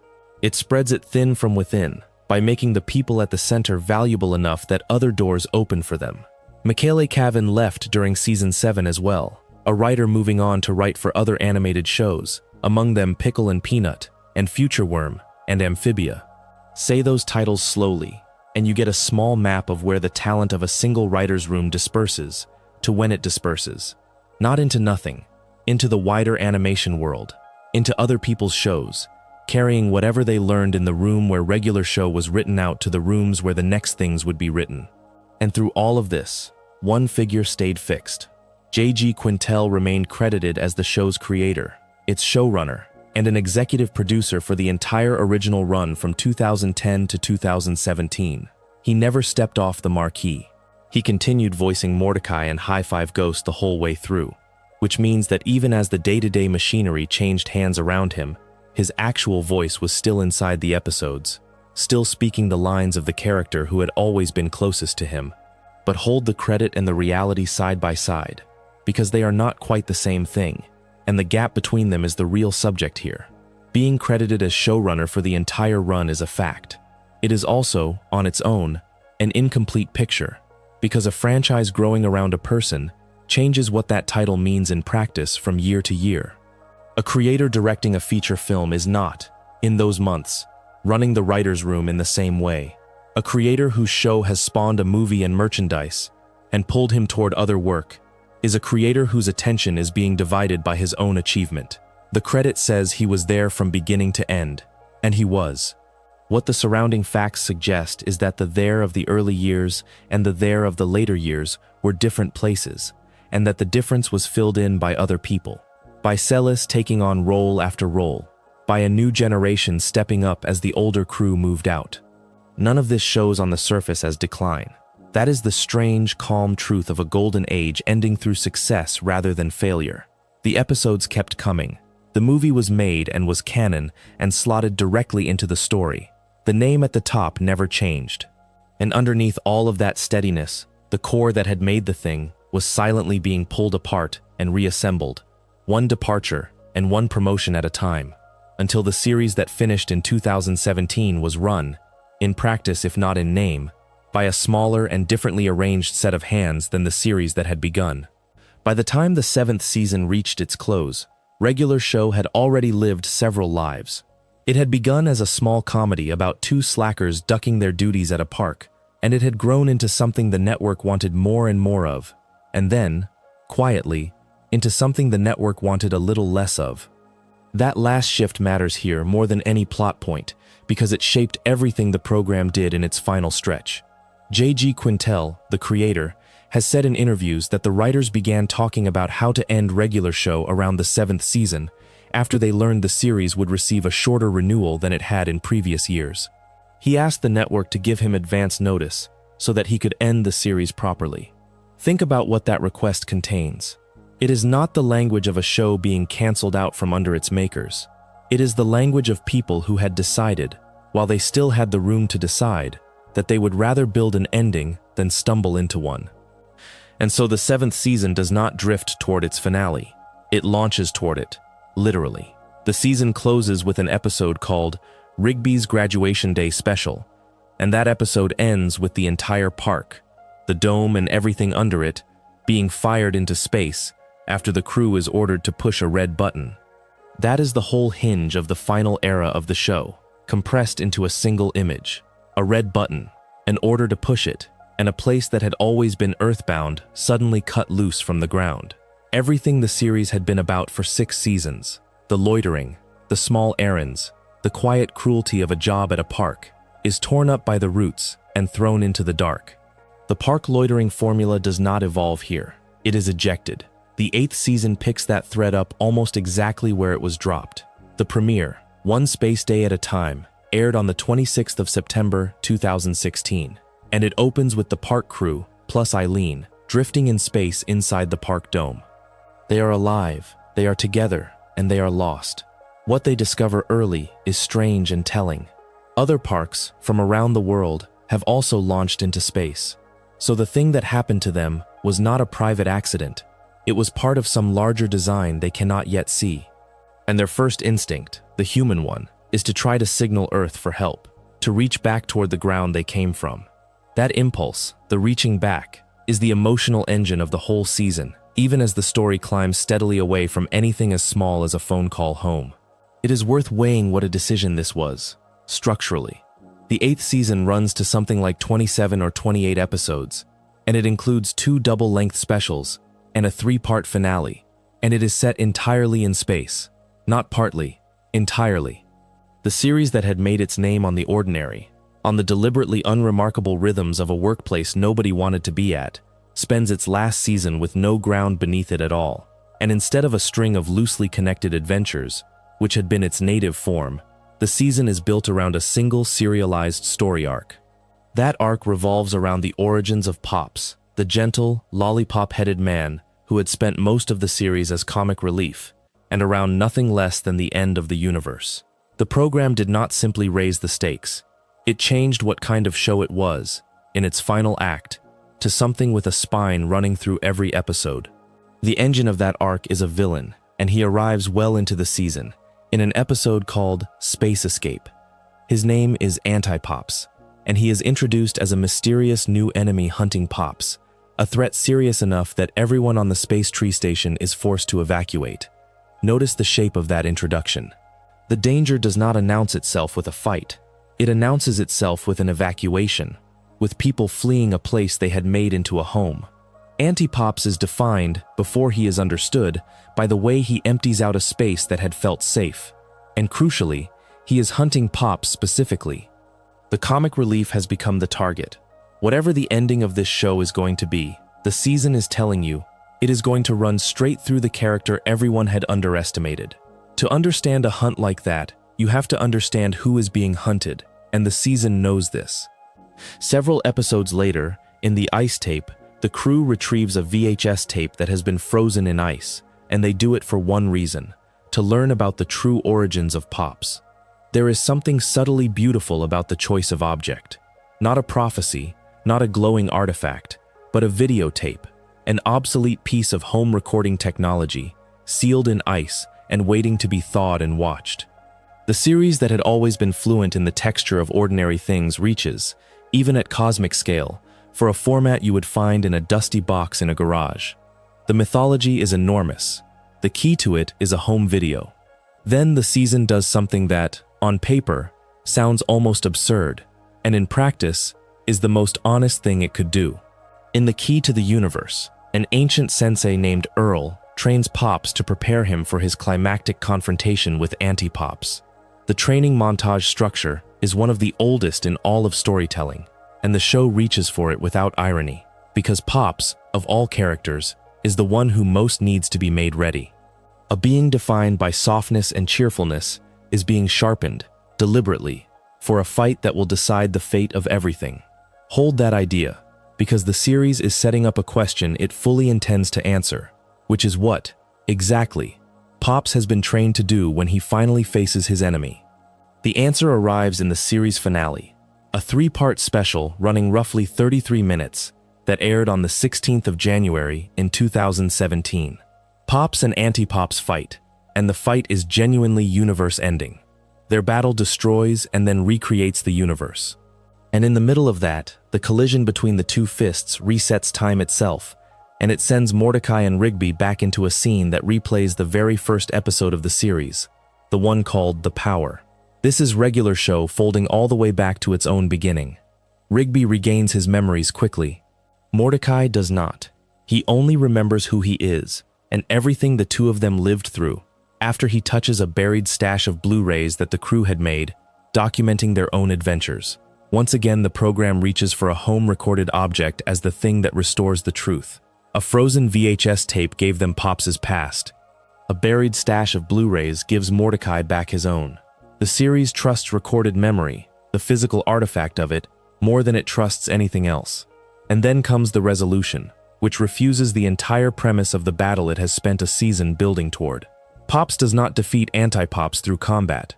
It spreads it thin from within, by making the people at the center valuable enough that other doors open for them. Michaela Cavan left during season 7 as well, a writer moving on to write for other animated shows, among them Pickle and Peanut, and Future Worm, and Amphibia. Say those titles slowly, and you get a small map of where the talent of a single writer's room disperses, to when it disperses. Not into nothing, into the wider animation world, into other people's shows, carrying whatever they learned in the room where regular show was written out to the rooms where the next things would be written. And through all of this, one figure stayed fixed. J.G. Quintel remained credited as the show's creator, its showrunner, and an executive producer for the entire original run from 2010 to 2017. He never stepped off the marquee. He continued voicing Mordecai and High Five Ghost the whole way through, which means that even as the day-to-day machinery changed hands around him, his actual voice was still inside the episodes, still speaking the lines of the character who had always been closest to him. But hold the credit and the reality side by side, because they are not quite the same thing, and the gap between them is the real subject here. Being credited as showrunner for the entire run is a fact. It is also, on its own, an incomplete picture, because a franchise growing around a person changes what that title means in practice from year to year. A creator directing a feature film is not, in those months, running the writer's room in the same way. A creator whose show has spawned a movie and merchandise and pulled him toward other work is a creator whose attention is being divided by his own achievement. The credit says he was there from beginning to end, and he was. What the surrounding facts suggest is that the there of the early years and the there of the later years were different places, and that the difference was filled in by other people. By Celis taking on role after role, by a new generation stepping up as the older crew moved out. None of this shows on the surface as decline. That is the strange, calm truth of a golden age ending through success rather than failure. The episodes kept coming. The movie was made and was canon and slotted directly into the story. The name at the top never changed. And underneath all of that steadiness, the core that had made the thing was silently being pulled apart and reassembled. One departure and one promotion at a time, until the series that finished in 2017 was run, in practice if not in name, by a smaller and differently arranged set of hands than the series that had begun. By the time the 7th season reached its close, regular show had already lived several lives. It had begun as a small comedy about two slackers ducking their duties at a park, and it had grown into something the network wanted more and more of, and then, quietly, into something the network wanted a little less of. That last shift matters here more than any plot point, because it shaped everything the program did in its final stretch. J.G. Quintel, the creator, has said in interviews that the writers began talking about how to end regular show around the 7th season, after they learned the series would receive a shorter renewal than it had in previous years. He asked the network to give him advance notice, so that he could end the series properly. Think about what that request contains. It is not the language of a show being canceled out from under its makers. It is the language of people who had decided, while they still had the room to decide, that they would rather build an ending than stumble into one. And so the 7th season does not drift toward its finale. It launches toward it, literally. The season closes with an episode called Rigby's Graduation Day Special, and that episode ends with the entire park, the dome and everything under it, being fired into space after the crew is ordered to push a red button. That is the whole hinge of the final era of the show, compressed into a single image. A red button, an order to push it, and a place that had always been earthbound suddenly cut loose from the ground. Everything the series had been about for 6 seasons, the loitering, the small errands, the quiet cruelty of a job at a park, is torn up by the roots and thrown into the dark. The park loitering formula does not evolve here. It is ejected. The 8th season picks that thread up almost exactly where it was dropped. The premiere, One Space Day at a Time, aired on the 26th of September 2016, and it opens with the park crew, plus Eileen, drifting in space inside the park dome. They are alive, they are together, and they are lost. What they discover early is strange and telling. Other parks from around the world have also launched into space. So the thing that happened to them was not a private accident. It was part of some larger design they cannot yet see. And their first instinct, the human one, is to try to signal Earth for help, to reach back toward the ground they came from. That impulse, the reaching back, is the emotional engine of the whole season, even as the story climbs steadily away from anything as small as a phone call home. It is worth weighing what a decision this was, structurally. The 8th season runs to something like 27 or 28 episodes, and it includes 2 double-length specials and a 3-part finale, and it is set entirely in space. Not partly, entirely. The series that had made its name on the ordinary, on the deliberately unremarkable rhythms of a workplace nobody wanted to be at, spends its last season with no ground beneath it at all, and instead of a string of loosely connected adventures, which had been its native form, the season is built around a single serialized story arc. That arc revolves around the origins of Pops, the gentle, lollipop-headed man who had spent most of the series as comic relief, and around nothing less than the end of the universe. The program did not simply raise the stakes. It changed what kind of show it was, in its final act, to something with a spine running through every episode. The engine of that arc is a villain, and he arrives well into the season, in an episode called Space Escape. His name is Anti-Pops, and he is introduced as a mysterious new enemy hunting Pops, a threat serious enough that everyone on the Space Tree Station is forced to evacuate. Notice the shape of that introduction. The danger does not announce itself with a fight. It announces itself with an evacuation, with people fleeing a place they had made into a home. Anti-Pops is defined, before he is understood, by the way he empties out a space that had felt safe. And crucially, he is hunting Pops specifically. The comic relief has become the target. Whatever the ending of this show is going to be, the season is telling you, it is going to run straight through the character everyone had underestimated. To understand a hunt like that, you have to understand who is being hunted, and the season knows this. Several episodes later, in the ice tape, the crew retrieves a VHS tape that has been frozen in ice, and they do it for one reason: to learn about the true origins of Pops. There is something subtly beautiful about the choice of object. Not a prophecy, not a glowing artifact, but a videotape, an obsolete piece of home recording technology, sealed in ice and waiting to be thawed and watched. The series that had always been fluent in the texture of ordinary things reaches, even at cosmic scale, for a format you would find in a dusty box in a garage. The mythology is enormous. The key to it is a home video. Then the season does something that, on paper, sounds almost absurd, and in practice, is the most honest thing it could do. In The Key to the Universe, an ancient sensei named Earl trains Pops to prepare him for his climactic confrontation with Anti-Pops. The training montage structure is one of the oldest in all of storytelling, and the show reaches for it without irony, because Pops, of all characters, is the one who most needs to be made ready. A being defined by softness and cheerfulness is being sharpened, deliberately, for a fight that will decide the fate of everything. Hold that idea, because the series is setting up a question it fully intends to answer, which is what, exactly, Pops has been trained to do when he finally faces his enemy. The answer arrives in the series finale, a 3-part special running roughly 33 minutes that aired on the 16th of January in 2017. Pops and Anti-Pops fight, and the fight is genuinely universe-ending. Their battle destroys and then recreates the universe. And in the middle of that, the collision between the two fists resets time itself, and it sends Mordecai and Rigby back into a scene that replays the very first episode of the series, the one called The Power. This is regular show folding all the way back to its own beginning. Rigby regains his memories quickly. Mordecai does not. He only remembers who he is, and everything the two of them lived through, after he touches a buried stash of Blu-rays that the crew had made, documenting their own adventures. Once again, the program reaches for a home-recorded object as the thing that restores the truth. A frozen VHS tape gave them Pops' past. A buried stash of Blu-rays gives Mordecai back his own. The series trusts recorded memory, the physical artifact of it, more than it trusts anything else. And then comes the resolution, which refuses the entire premise of the battle it has spent a season building toward. Pops does not defeat Anti-Pops through combat.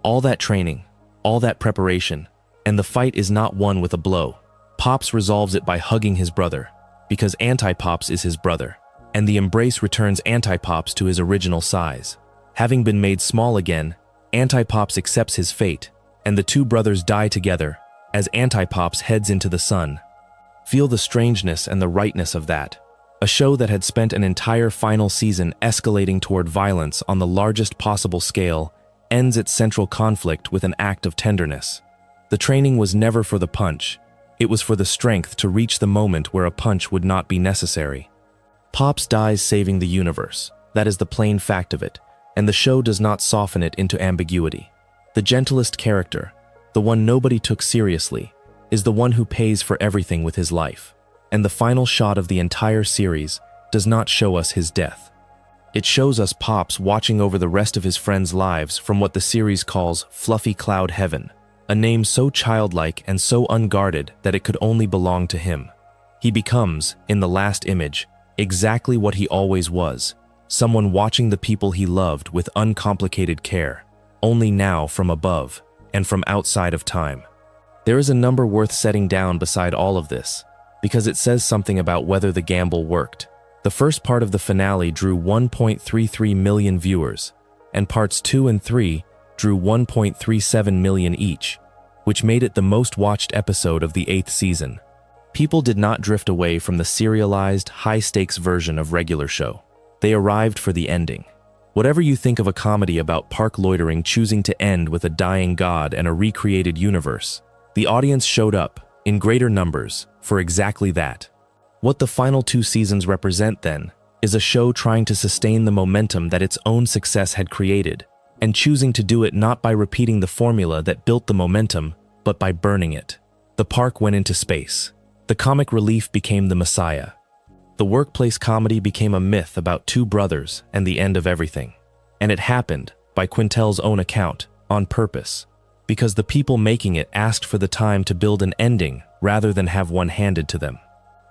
All that training, all that preparation, and the fight is not won with a blow. Pops resolves it by hugging his brother, because Anti-Pops is his brother, and the embrace returns Anti-Pops to his original size. Having been made small again, Anti-Pops accepts his fate, and the two brothers die together as Anti-Pops heads into the sun. Feel the strangeness and the rightness of that. A show that had spent an entire final season escalating toward violence on the largest possible scale ends its central conflict with an act of tenderness. The training was never for the punch. It was for the strength to reach the moment where a punch would not be necessary. Pops dies saving the universe. That is the plain fact of it, and the show does not soften it into ambiguity. The gentlest character, the one nobody took seriously, is the one who pays for everything with his life. And the final shot of the entire series does not show us his death. It shows us Pops watching over the rest of his friends' lives from what the series calls Fluffy Cloud Heaven, a name so childlike and so unguarded that it could only belong to him. He becomes, in the last image, exactly what he always was, someone watching the people he loved with uncomplicated care, only now from above and from outside of time. There is a number worth setting down beside all of this, because it says something about whether the gamble worked. The first part of the finale drew 1.33 million viewers, and parts 2 and 3 drew 1.37 million each, which made it the most watched episode of the 8th season. People did not drift away from the serialized, high-stakes version of regular show. They arrived for the ending. Whatever you think of a comedy about park loitering choosing to end with a dying god and a recreated universe, the audience showed up, in greater numbers, for exactly that. What the final 2 seasons represent, then, is a show trying to sustain the momentum that its own success had created, and choosing to do it not by repeating the formula that built the momentum, but by burning it. The park went into space. The comic relief became the messiah. The workplace comedy became a myth about 2 brothers and the end of everything. And it happened, by Quintel's own account, on purpose, because the people making it asked for the time to build an ending rather than have one handed to them.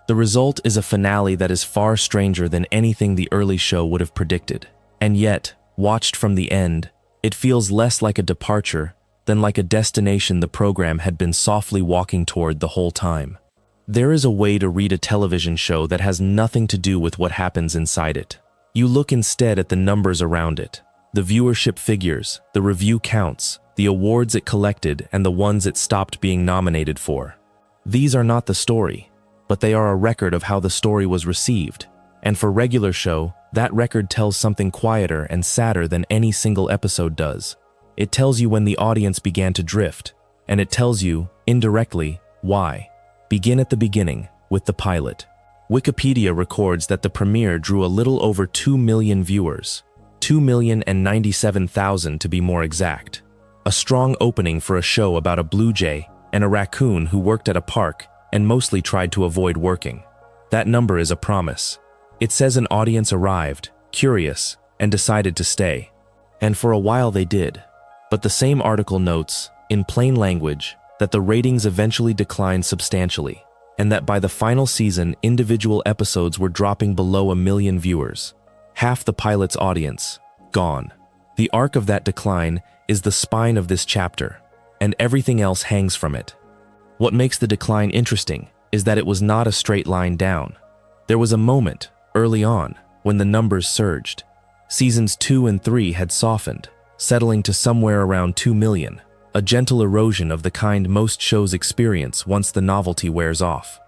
The result is a finale that is far stranger than anything the early show would have predicted. And yet, watched from the end, it feels less like a departure than like a destination the program had been softly walking toward the whole time. There is a way to read a television show that has nothing to do with what happens inside it. You look instead at the numbers around it, the viewership figures, the review counts, the awards it collected, and the ones it stopped being nominated for. These are not the story, but they are a record of how the story was received. And for regular show, that record tells something quieter and sadder than any single episode does. It tells you when the audience began to drift, and it tells you, indirectly, why. Begin at the beginning, with the pilot. Wikipedia records that the premiere drew a little over 2 million viewers, 2,097,000 to be more exact. A strong opening for a show about a blue jay and a raccoon who worked at a park and mostly tried to avoid working. That number is a promise. It says an audience arrived, curious, and decided to stay. And for a while they did. But the same article notes, in plain language, that the ratings eventually declined substantially, and that by the final season, individual episodes were dropping below 1 million viewers. Half the pilot's audience, gone. The arc of that decline is the spine of this chapter, and everything else hangs from it. What makes the decline interesting is that it was not a straight line down. There was a moment, early on, when the numbers surged. Seasons 2 and 3 had softened, settling to somewhere around 2 million. A gentle erosion of the kind most shows experience once the novelty wears off.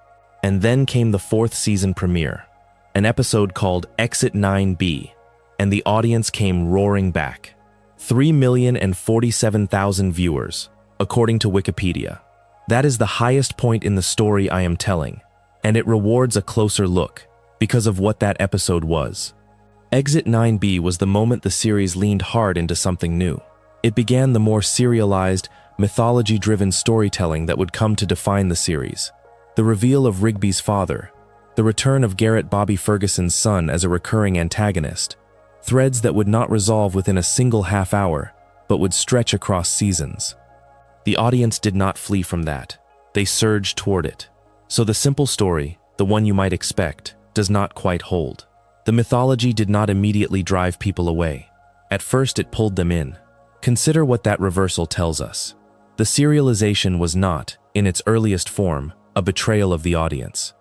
And then came the 4th season premiere, an episode called Exit 9B, and the audience came roaring back. 3,047,000 viewers, according to Wikipedia. That is the highest point in the story I am telling, and it rewards a closer look, because of what that episode was. Exit 9B was the moment the series leaned hard into something new. It began the more serialized, mythology-driven storytelling that would come to define the series. The reveal of Rigby's father, The return of Garrett Bobby Ferguson's son as a recurring antagonist. Threads that would not resolve within a single half hour, but would stretch across seasons. The audience did not flee from that. They surged toward it. So the simple story, the one you might expect, does not quite hold. The mythology did not immediately drive people away. At first it pulled them in. Consider what that reversal tells us. The serialization was not, in its earliest form, a betrayal of the audience.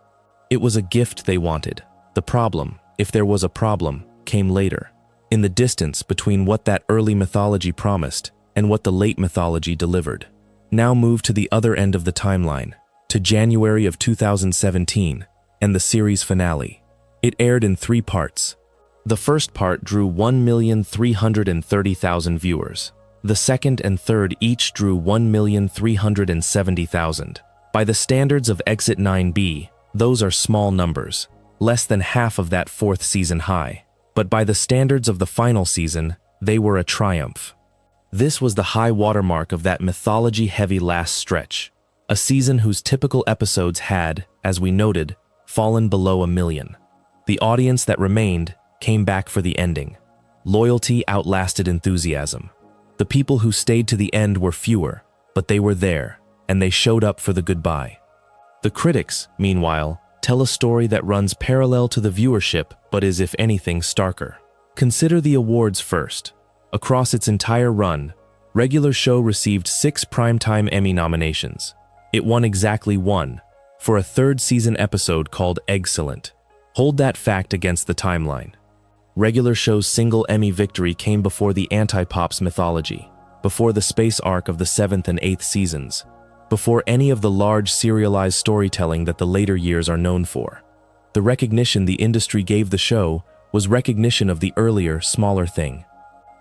It was a gift they wanted. The problem, if there was a problem, came later, in the distance between what that early mythology promised and what the late mythology delivered. Now move to the other end of the timeline, to January of 2017, and the series finale. It aired in 3 parts. The first part drew 1,330,000 viewers. The second and third each drew 1,370,000. By the standards of Exit 9B, those are small numbers, less than half of that 4th season high. But by the standards of the final season, they were a triumph. This was the high watermark of that mythology-heavy last stretch, a season whose typical episodes had, as we noted, fallen below 1 million. The audience that remained came back for the ending. Loyalty outlasted enthusiasm. The people who stayed to the end were fewer, but they were there, and they showed up for the goodbye. The critics, meanwhile, tell a story that runs parallel to the viewership but is, if anything, starker. Consider the awards first. Across its entire run, regular show received 6 primetime Emmy nominations. It won exactly 1, for a 3rd season episode called Eggcellent. Hold that fact against the timeline. Regular show's single Emmy victory came before the anti-pop's mythology, before the space arc of the 7th and 8th seasons, before any of the large serialized storytelling that the later years are known for. The recognition the industry gave the show was recognition of the earlier, smaller thing.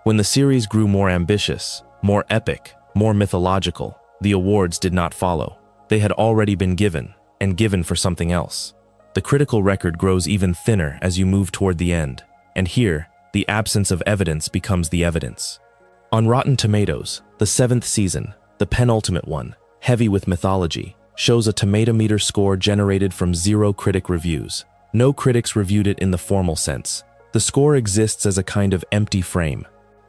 When the series grew more ambitious, more epic, more mythological, the awards did not follow. They had already been given, and given for something else. The critical record grows even thinner as you move toward the end, and here, the absence of evidence becomes the evidence. On Rotten Tomatoes, the 7th season, the penultimate one, heavy with mythology, shows a tomatometer score generated from 0 critic reviews. No critics reviewed it in the formal sense. The score exists as a kind of empty frame.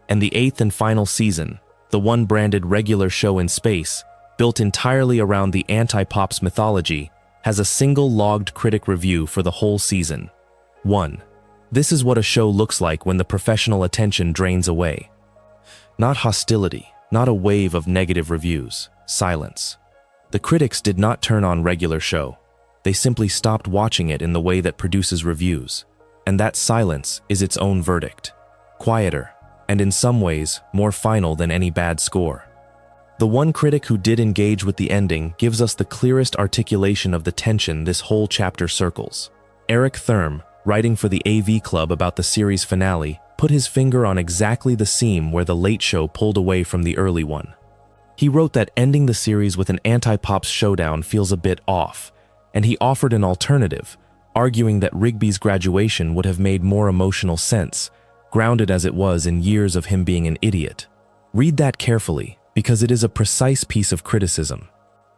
And the 8th and final season, the one branded regular show in space, built entirely around the anti-pop's mythology, has a single logged critic review for the whole season. 1. This is what a show looks like when the professional attention drains away. Not hostility, not a wave of negative reviews, silence. The critics did not turn on regular show. They simply stopped watching it in the way that produces reviews. And that silence is its own verdict. Quieter, and in some ways, more final than any bad score. The one critic who did engage with the ending gives us the clearest articulation of the tension this whole chapter circles. Eric Thurm, writing for the AV Club about the series finale, put his finger on exactly the seam where The Late Show pulled away from the early one. He wrote that ending the series with an anti-pops showdown feels a bit off, and he offered an alternative, arguing that Rigby's graduation would have made more emotional sense, grounded as it was in years of him being an idiot. Read that carefully, because it is a precise piece of criticism.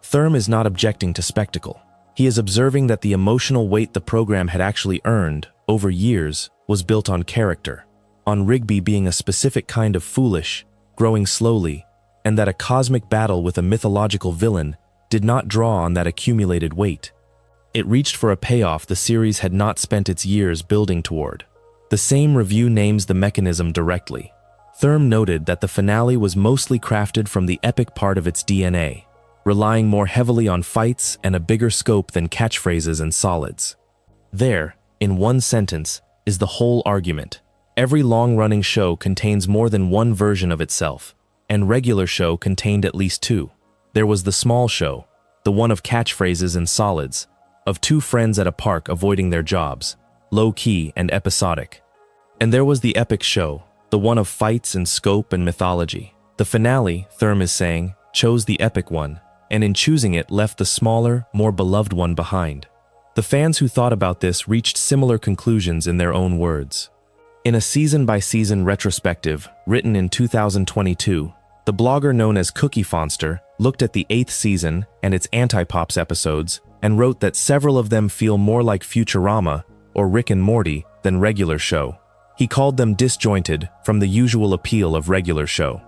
Thurm is not objecting to spectacle. He is observing that the emotional weight the program had actually earned, over years, was built on character, on Rigby being a specific kind of foolish, growing slowly, and that a cosmic battle with a mythological villain did not draw on that accumulated weight. It reached for a payoff the series had not spent its years building toward. The same review names the mechanism directly. Thurm noted that the finale was mostly crafted from the epic part of its DNA, relying more heavily on fights and a bigger scope than catchphrases and solids. There, in one sentence, is the whole argument. Every long-running show contains more than one version of itself, and regular show contained at least 2. There was the small show, the one of catchphrases and solids, of 2 friends at a park avoiding their jobs, low-key and episodic. And there was the epic show, the one of fights and scope and mythology. The finale, Thurm is saying, chose the epic one, and in choosing it left the smaller, more beloved one behind. The fans who thought about this reached similar conclusions in their own words. In a season-by-season retrospective written in 2022, the blogger known as Cookie Fonster looked at the 8th season and its anti-pops episodes, and wrote that several of them feel more like Futurama or Rick and Morty than regular show. He called them disjointed from the usual appeal of regular show.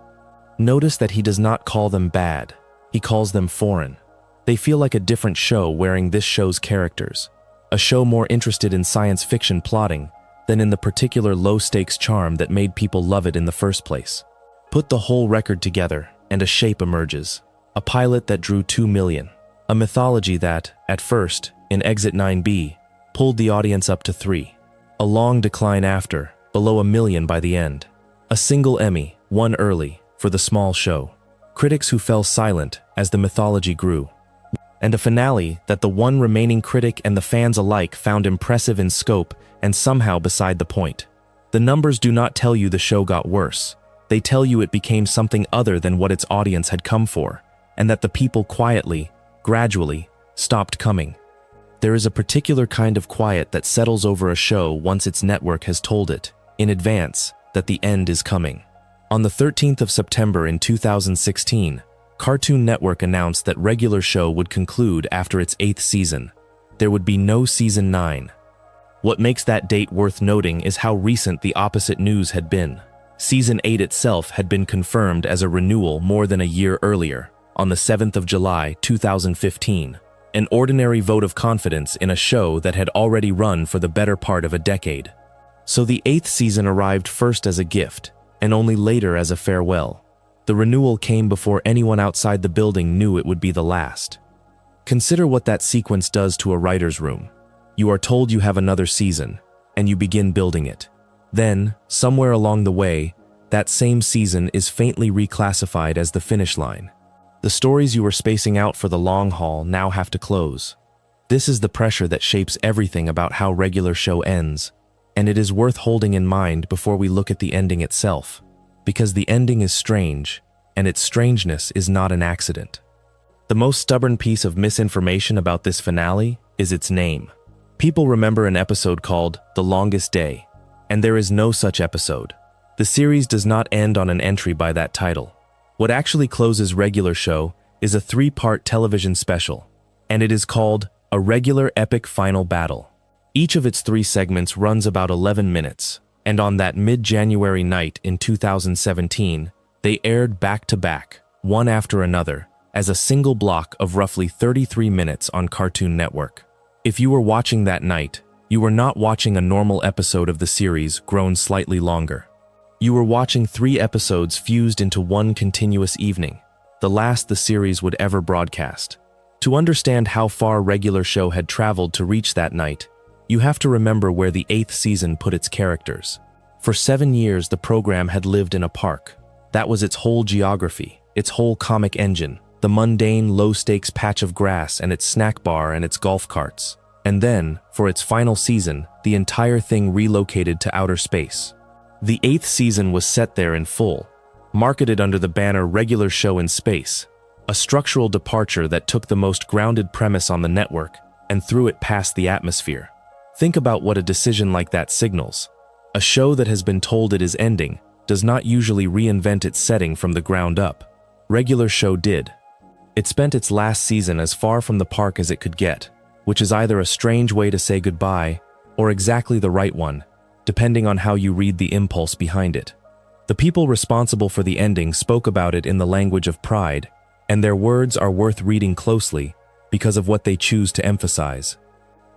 Notice that he does not call them bad. He calls them foreign. They feel like a different show wearing this show's characters. A show more interested in science fiction plotting than in the particular low-stakes charm that made people love it in the first place. Put the whole record together, and a shape emerges. A pilot that drew 2 million. A mythology that, at first, in Exit 9B, pulled the audience up to 3. A long decline after, below 1 million by the end. A single Emmy, won early, for the small show. Critics who fell silent as the mythology grew. And a finale that the one remaining critic and the fans alike found impressive in scope and somehow beside the point. The numbers do not tell you the show got worse. They tell you it became something other than what its audience had come for, and that the people quietly, gradually, stopped coming. There is a particular kind of quiet that settles over a show once its network has told it, in advance, that the end is coming. On the 13th of September in 2016, Cartoon Network announced that regular show would conclude after its 8th season. There would be no season 9. What makes that date worth noting is how recent the opposite news had been. Season 8 itself had been confirmed as a renewal more than a year earlier, on the 7th of July, 2015. An ordinary vote of confidence in a show that had already run for the better part of a decade. So the 8th season arrived first as a gift, and only later as a farewell. The renewal came before anyone outside the building knew it would be the last. Consider what that sequence does to a writer's room. You are told you have another season, and you begin building it. Then, somewhere along the way, that same season is faintly reclassified as the finish line. The stories you were spacing out for the long haul now have to close. This is the pressure that shapes everything about how regular show ends, and it is worth holding in mind before we look at the ending itself. Because the ending is strange, and its strangeness is not an accident. The most stubborn piece of misinformation about this finale is its name. People remember an episode called The Longest Day, and there is no such episode. The series does not end on an entry by that title. What actually closes regular show is a 3-part television special, and it is called A Regular Epic Final Battle. Each of its 3 segments runs about 11 minutes. And on that mid-January night in 2017, they aired back-to-back, one after another, as a single block of roughly 33 minutes on Cartoon Network. If you were watching that night, you were not watching a normal episode of the series grown slightly longer. You were watching 3 episodes fused into one continuous evening, the last the series would ever broadcast. To understand how far regular show had traveled to reach that night, you have to remember where the 8th season put its characters. For 7 years, the program had lived in a park. That was its whole geography, its whole comic engine, the mundane, low-stakes patch of grass and its snack bar and its golf carts. And then, for its final season, the entire thing relocated to outer space. The 8th season was set there in full, marketed under the banner Regular Show in Space, a structural departure that took the most grounded premise on the network and threw it past the atmosphere. Think about what a decision like that signals. A show that has been told it is ending does not usually reinvent its setting from the ground up. Regular show did. It spent its last season as far from the park as it could get, which is either a strange way to say goodbye or exactly the right one, depending on how you read the impulse behind it. The people responsible for the ending spoke about it in the language of pride, and their words are worth reading closely because of what they choose to emphasize.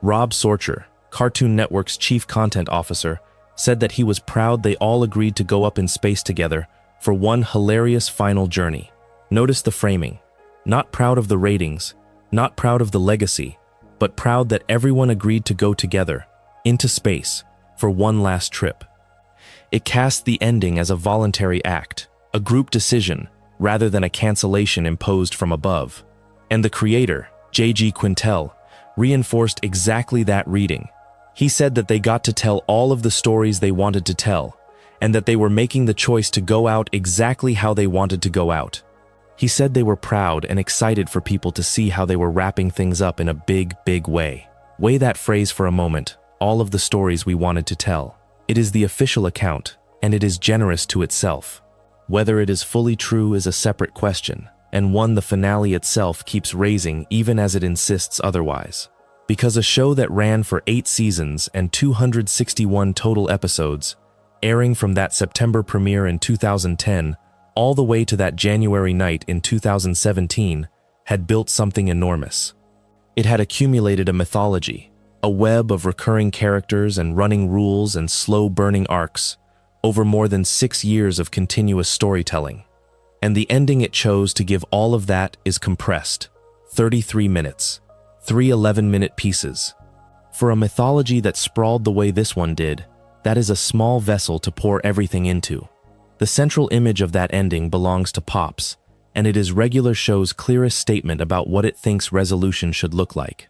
Rob Sorcher, Cartoon Network's chief content officer, said that he was proud they all agreed to go up in space together for one hilarious final journey. Notice the framing. Not proud of the ratings, not proud of the legacy, but proud that everyone agreed to go together, into space, for one last trip. It cast the ending as a voluntary act, a group decision, rather than a cancellation imposed from above. And the creator, J.G. Quintel, reinforced exactly that reading. He said that they got to tell all of the stories they wanted to tell, and that they were making the choice to go out exactly how they wanted to go out. He said they were proud and excited for people to see how they were wrapping things up in a big, big way. Weigh that phrase for a moment, all of the stories we wanted to tell. It is the official account, and it is generous to itself. Whether it is fully true is a separate question, and one the finale itself keeps raising even as it insists otherwise. Because a show that ran for 8 seasons and 261 total episodes, airing from that September premiere in 2010 all the way to that January night in 2017, had built something enormous. It had accumulated a mythology, a web of recurring characters and running rules and slow-burning arcs over more than 6 years of continuous storytelling. And the ending it chose to give all of that is compressed, 33 minutes, 3 11-minute pieces. For a mythology that sprawled the way this one did, that is a small vessel to pour everything into. The central image of that ending belongs to Pops, and it is regular show's clearest statement about what it thinks resolution should look like.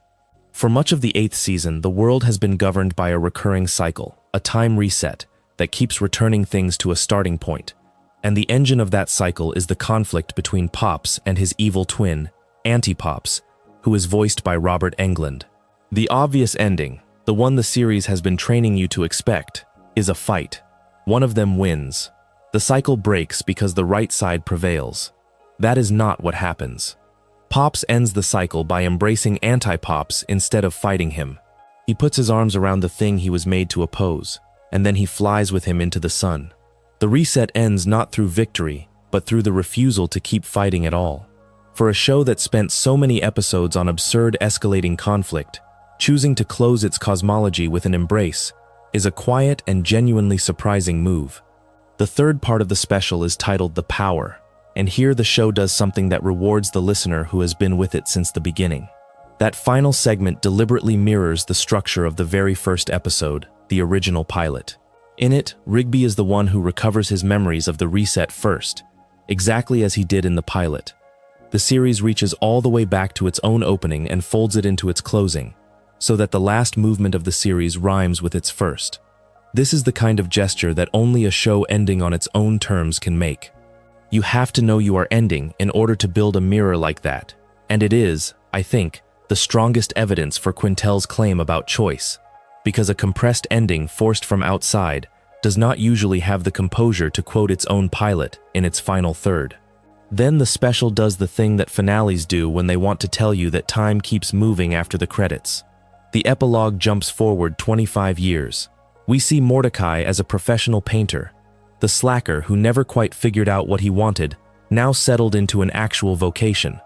For much of the 8th season, the world has been governed by a recurring cycle, a time reset that keeps returning things to a starting point. And the engine of that cycle is the conflict between Pops and his evil twin, Anti-Pops, who is voiced by Robert Englund. The obvious ending, the one the series has been training you to expect, is a fight. One of them wins. The cycle breaks because the right side prevails. That is not what happens. Pops ends the cycle by embracing Anti-Pops instead of fighting him. He puts his arms around the thing he was made to oppose, and then he flies with him into the sun. The reset ends not through victory, but through the refusal to keep fighting at all. For a show that spent so many episodes on absurd escalating conflict, choosing to close its cosmology with an embrace is a quiet and genuinely surprising move. The third part of the special is titled The Power, and here the show does something that rewards the listener who has been with it since the beginning. That final segment deliberately mirrors the structure of the very first episode, the original pilot. In it, Rigby is the one who recovers his memories of the reset first, exactly as he did in the pilot. The series reaches all the way back to its own opening and folds it into its closing, so that the last movement of the series rhymes with its first. This is the kind of gesture that only a show ending on its own terms can make. You have to know you are ending in order to build a mirror like that, and it is, I think, the strongest evidence for Quintel's claim about choice, because a compressed ending forced from outside does not usually have the composure to quote its own pilot in its final third. Then the special does the thing that finales do when they want to tell you that time keeps moving after the credits. The epilogue jumps forward 25 years. We see Mordecai as a professional painter, the slacker who never quite figured out what he wanted, now settled into an actual vocation.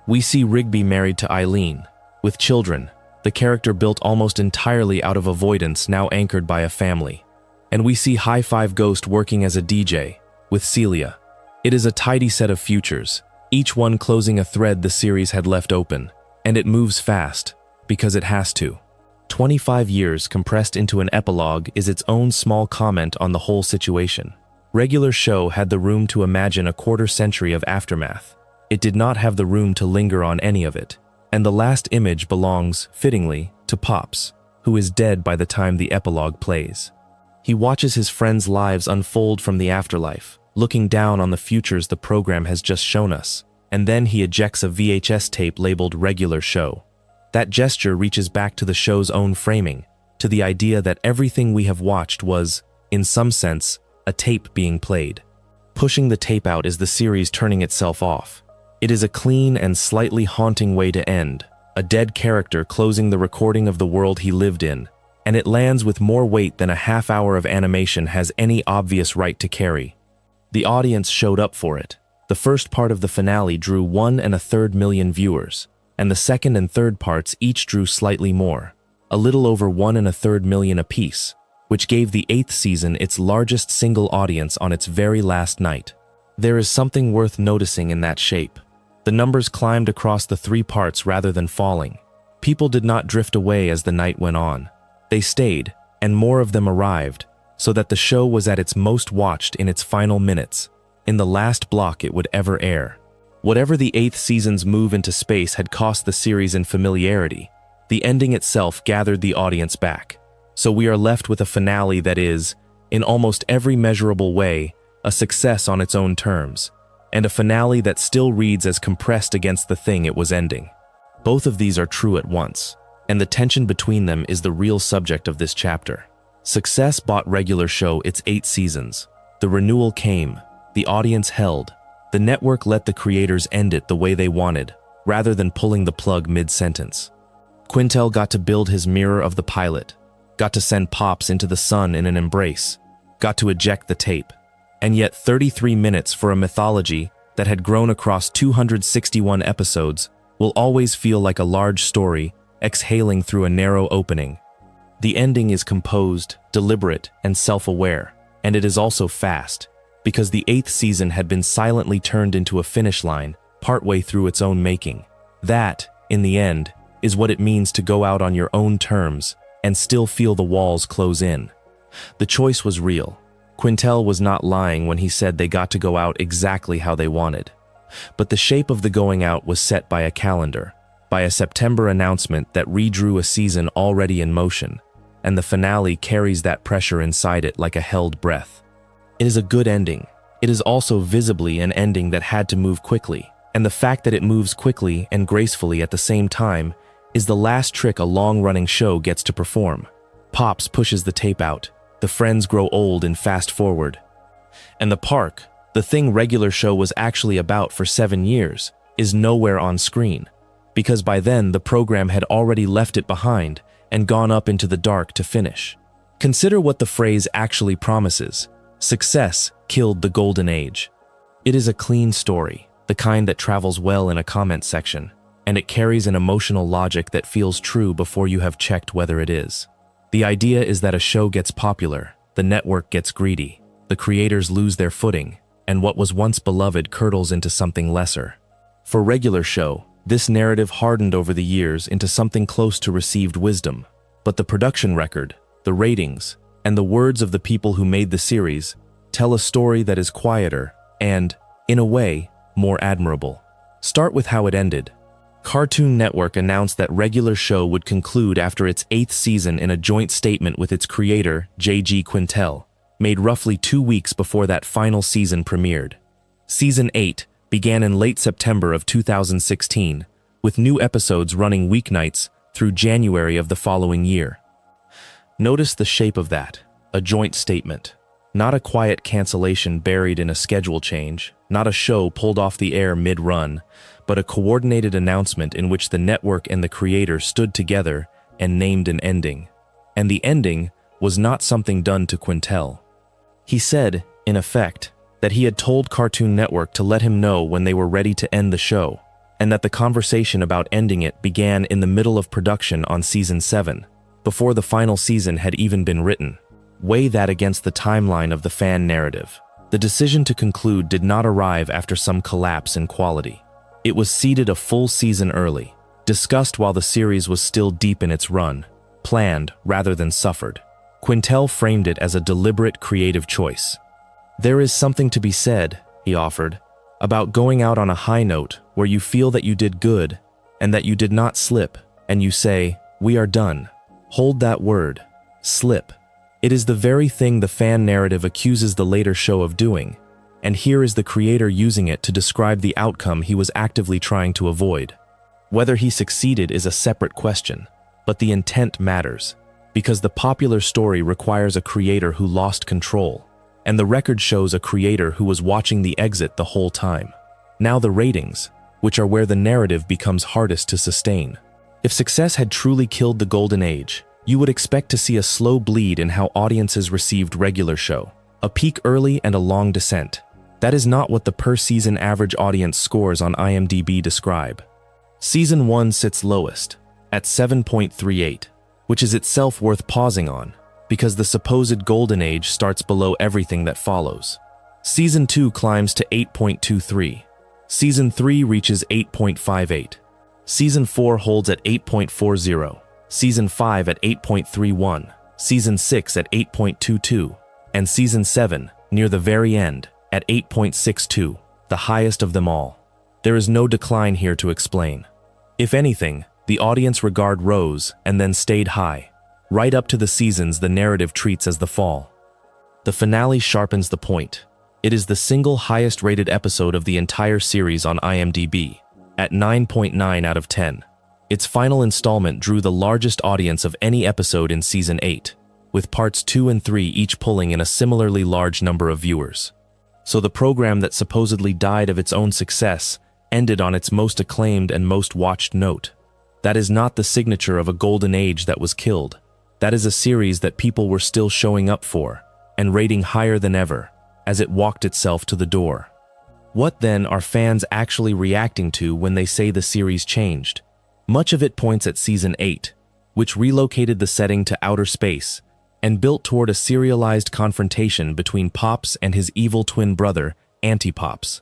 We see Rigby married to Eileen, with children, the character built almost entirely out of avoidance now anchored by a family. And we see High Five Ghost working as a DJ, with Celia. It is a tidy set of futures, each one closing a thread the series had left open, and it moves fast, because it has to. 25 years compressed into an epilogue is its own small comment on the whole situation. Regular show had the room to imagine a quarter-century of aftermath. It did not have the room to linger on any of it. And the last image belongs, fittingly, to Pops, who is dead by the time the epilogue plays. He watches his friends' lives unfold from the afterlife, looking down on the futures the program has just shown us, and then he ejects a VHS tape labeled Regular Show. That gesture reaches back to the show's own framing, to the idea that everything we have watched was, in some sense, a tape being played. Pushing the tape out is the series turning itself off. It is a clean and slightly haunting way to end, a dead character closing the recording of the world he lived in, and it lands with more weight than a half hour of animation has any obvious right to carry. The audience showed up for it. The first part of the finale drew 1 1/3 million viewers, and the second and third parts each drew slightly more, a little over 1 1/3 million apiece, which gave the 8th season its largest single audience on its very last night. There is something worth noticing in that shape. The numbers climbed across the 3 parts rather than falling. People did not drift away as the night went on. They stayed, and more of them arrived, so that the show was at its most watched in its final minutes, in the last block it would ever air. Whatever the 8th season's move into space had cost the series in familiarity, the ending itself gathered the audience back. So we are left with a finale that is, in almost every measurable way, a success on its own terms, and a finale that still reads as compressed against the thing it was ending. Both of these are true at once, and the tension between them is the real subject of this chapter. Success bought Regular Show its 8 seasons. The renewal came, the audience held, The network let the creators end it the way they wanted, rather than pulling the plug mid-sentence. Quintel got to build his mirror of the pilot, got to send Pops into the sun in an embrace, got to eject the tape. And yet 33 minutes for a mythology that had grown across 261 episodes will always feel like a large story exhaling through a narrow opening. The ending is composed, deliberate, and self-aware, and it is also fast, because the 8th season had been silently turned into a finish line partway through its own making. That, in the end, is what it means to go out on your own terms and still feel the walls close in. The choice was real. Quintel was not lying when he said they got to go out exactly how they wanted. But the shape of the going out was set by a calendar, by a September announcement that redrew a season already in motion, and the finale carries that pressure inside it like a held breath. It is a good ending. It is also visibly an ending that had to move quickly, and the fact that it moves quickly and gracefully at the same time is the last trick a long-running show gets to perform. Pops pushes the tape out. The friends grow old and fast forward. And the park, the thing regular show was actually about for 7 years, is nowhere on screen, because by then the program had already left it behind and gone up into the dark to finish. Consider what the phrase actually promises. Success killed the golden age. It is a clean story, the kind that travels well in a comment section, and it carries an emotional logic that feels true before you have checked whether it is. The idea is that a show gets popular, the network gets greedy, the creators lose their footing, and what was once beloved curdles into something lesser. For regular show, this narrative hardened over the years into something close to received wisdom, but the production record, the ratings, and the words of the people who made the series tell a story that is quieter and, in a way, more admirable. Start with how it ended. Cartoon Network announced that regular show would conclude after its 8th season in a joint statement with its creator, J.G. Quintel, made roughly 2 weeks before that final season premiered. Season 8 began in late September of 2016, with new episodes running weeknights through January of the following year. Notice the shape of that, a joint statement. Not a quiet cancellation buried in a schedule change, not a show pulled off the air mid-run, but a coordinated announcement in which the network and the creator stood together and named an ending. And the ending was not something done to Quintel. He said, in effect, that he had told Cartoon Network to let him know when they were ready to end the show, and that the conversation about ending it began in the middle of production on Season 7, before the final season had even been written. Weigh that against the timeline of the fan narrative. The decision to conclude did not arrive after some collapse in quality. It was seeded a full season early, discussed while the series was still deep in its run, planned rather than suffered. Quintel framed it as a deliberate creative choice. There is something to be said, he offered, about going out on a high note where you feel that you did good and that you did not slip, and you say, "We are done." Hold that word, slip. It is the very thing the fan narrative accuses the later show of doing, and here is the creator using it to describe the outcome he was actively trying to avoid. Whether he succeeded is a separate question, but the intent matters, because the popular story requires a creator who lost control, and the record shows a creator who was watching the exit the whole time. Now the ratings, which are where the narrative becomes hardest to sustain. If success had truly killed the golden age, you would expect to see a slow bleed in how audiences received regular show, a peak early and a long descent. That is not what the per-season average audience scores on IMDb describe. Season 1 sits lowest, at 7.38, which is itself worth pausing on, because the supposed golden age starts below everything that follows. Season 2 climbs to 8.23. Season 3 reaches 8.58. Season 4 holds at 8.40. Season 5 at 8.31. Season 6 at 8.22. And Season 7, near the very end, at 8.62, the highest of them all. There is no decline here to explain. If anything, the audience regard rose and then stayed high. Right up to the seasons the narrative treats as the fall. The finale sharpens the point. It is the single highest rated episode of the entire series on IMDb, at 9.9 out of 10. Its final installment drew the largest audience of any episode in Season 8, with parts 2 and 3 each pulling in a similarly large number of viewers. So the program that supposedly died of its own success ended on its most acclaimed and most watched note. That is not the signature of a golden age that was killed. That is a series that people were still showing up for, and rating higher than ever, as it walked itself to the door. What then are fans actually reacting to when they say the series changed? Much of it points at Season 8, which relocated the setting to outer space and built toward a serialized confrontation between Pops and his evil twin brother, Anti-Pops.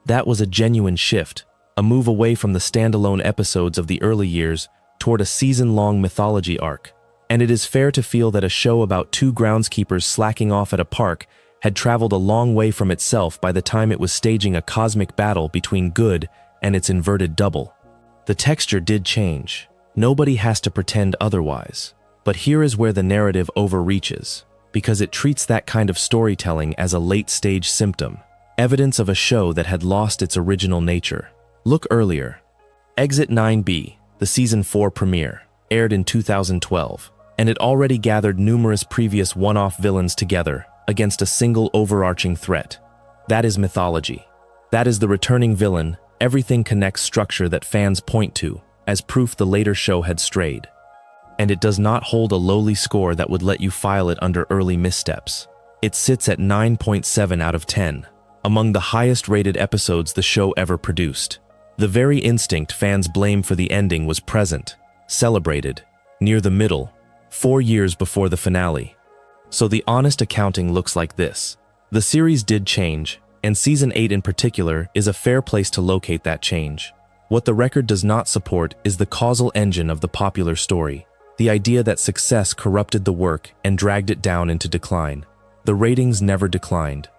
That was a genuine shift, a move away from the standalone episodes of the early years toward a season-long mythology arc. And it is fair to feel that a show about two groundskeepers slacking off at a park had traveled a long way from itself by the time it was staging a cosmic battle between good and its inverted double. The texture did change. Nobody has to pretend otherwise. But here is where the narrative overreaches, because it treats that kind of storytelling as a late-stage symptom, evidence of a show that had lost its original nature. Look earlier. Exit 9B, the Season 4 premiere, aired in 2012, and it already gathered numerous previous one-off villains together against a single overarching threat. That is mythology. That is the returning villain, everything connects structure that fans point to, as proof the later show had strayed. And it does not hold a lowly score that would let you file it under early missteps. It sits at 9.7 out of 10, among the highest-rated episodes the show ever produced. The very instinct fans blame for the ending was present, celebrated, near the middle, 4 years before the finale. So the honest accounting looks like this. The series did change, and Season 8 in particular is a fair place to locate that change. What the record does not support is the causal engine of the popular story, the idea that success corrupted the work and dragged it down into decline. The ratings never declined.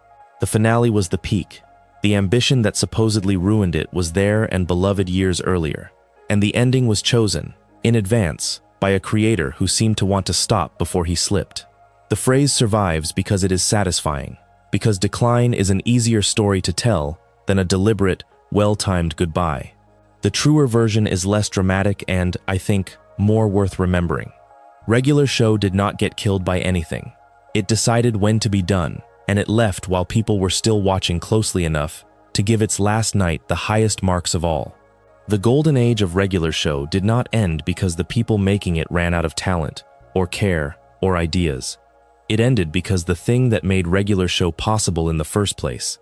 The finale was the peak. The ambition that supposedly ruined it was there and beloved years earlier. And the ending was chosen, in advance, by a creator who seemed to want to stop before he slipped. The phrase survives because it is satisfying, because decline is an easier story to tell than a deliberate, well-timed goodbye. The truer version is less dramatic and, I think, more worth remembering. Regular show did not get killed by anything. It decided when to be done, and it left while people were still watching closely enough to give its last night the highest marks of all. The golden age of regular show did not end because the people making it ran out of talent, or care, or ideas. It ended because the thing that made regular show possible in the first place,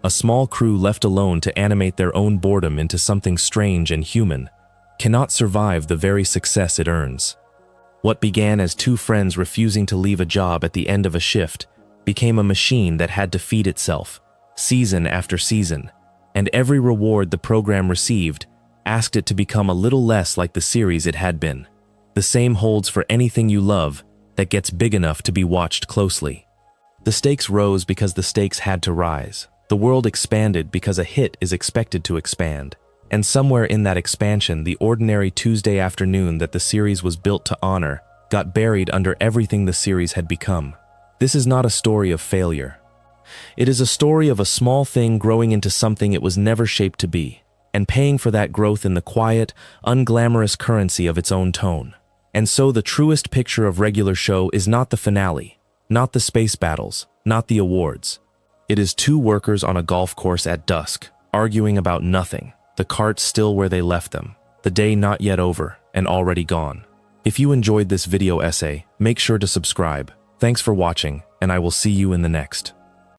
a small crew left alone to animate their own boredom into something strange and human, cannot survive the very success it earns. What began as two friends refusing to leave a job at the end of a shift became a machine that had to feed itself, season after season, and every reward the program received asked it to become a little less like the series it had been. The same holds for anything you love that gets big enough to be watched closely. The stakes rose because the stakes had to rise. The world expanded because a hit is expected to expand. And somewhere in that expansion, the ordinary Tuesday afternoon that the series was built to honor got buried under everything the series had become. This is not a story of failure. It is a story of a small thing growing into something it was never shaped to be, and paying for that growth in the quiet, unglamorous currency of its own tone. And so the truest picture of regular show is not the finale, not the space battles, not the awards. It is two workers on a golf course at dusk, arguing about nothing, the carts still where they left them, the day not yet over and already gone. If you enjoyed this video essay, make sure to subscribe. Thanks for watching, and I will see you in the next.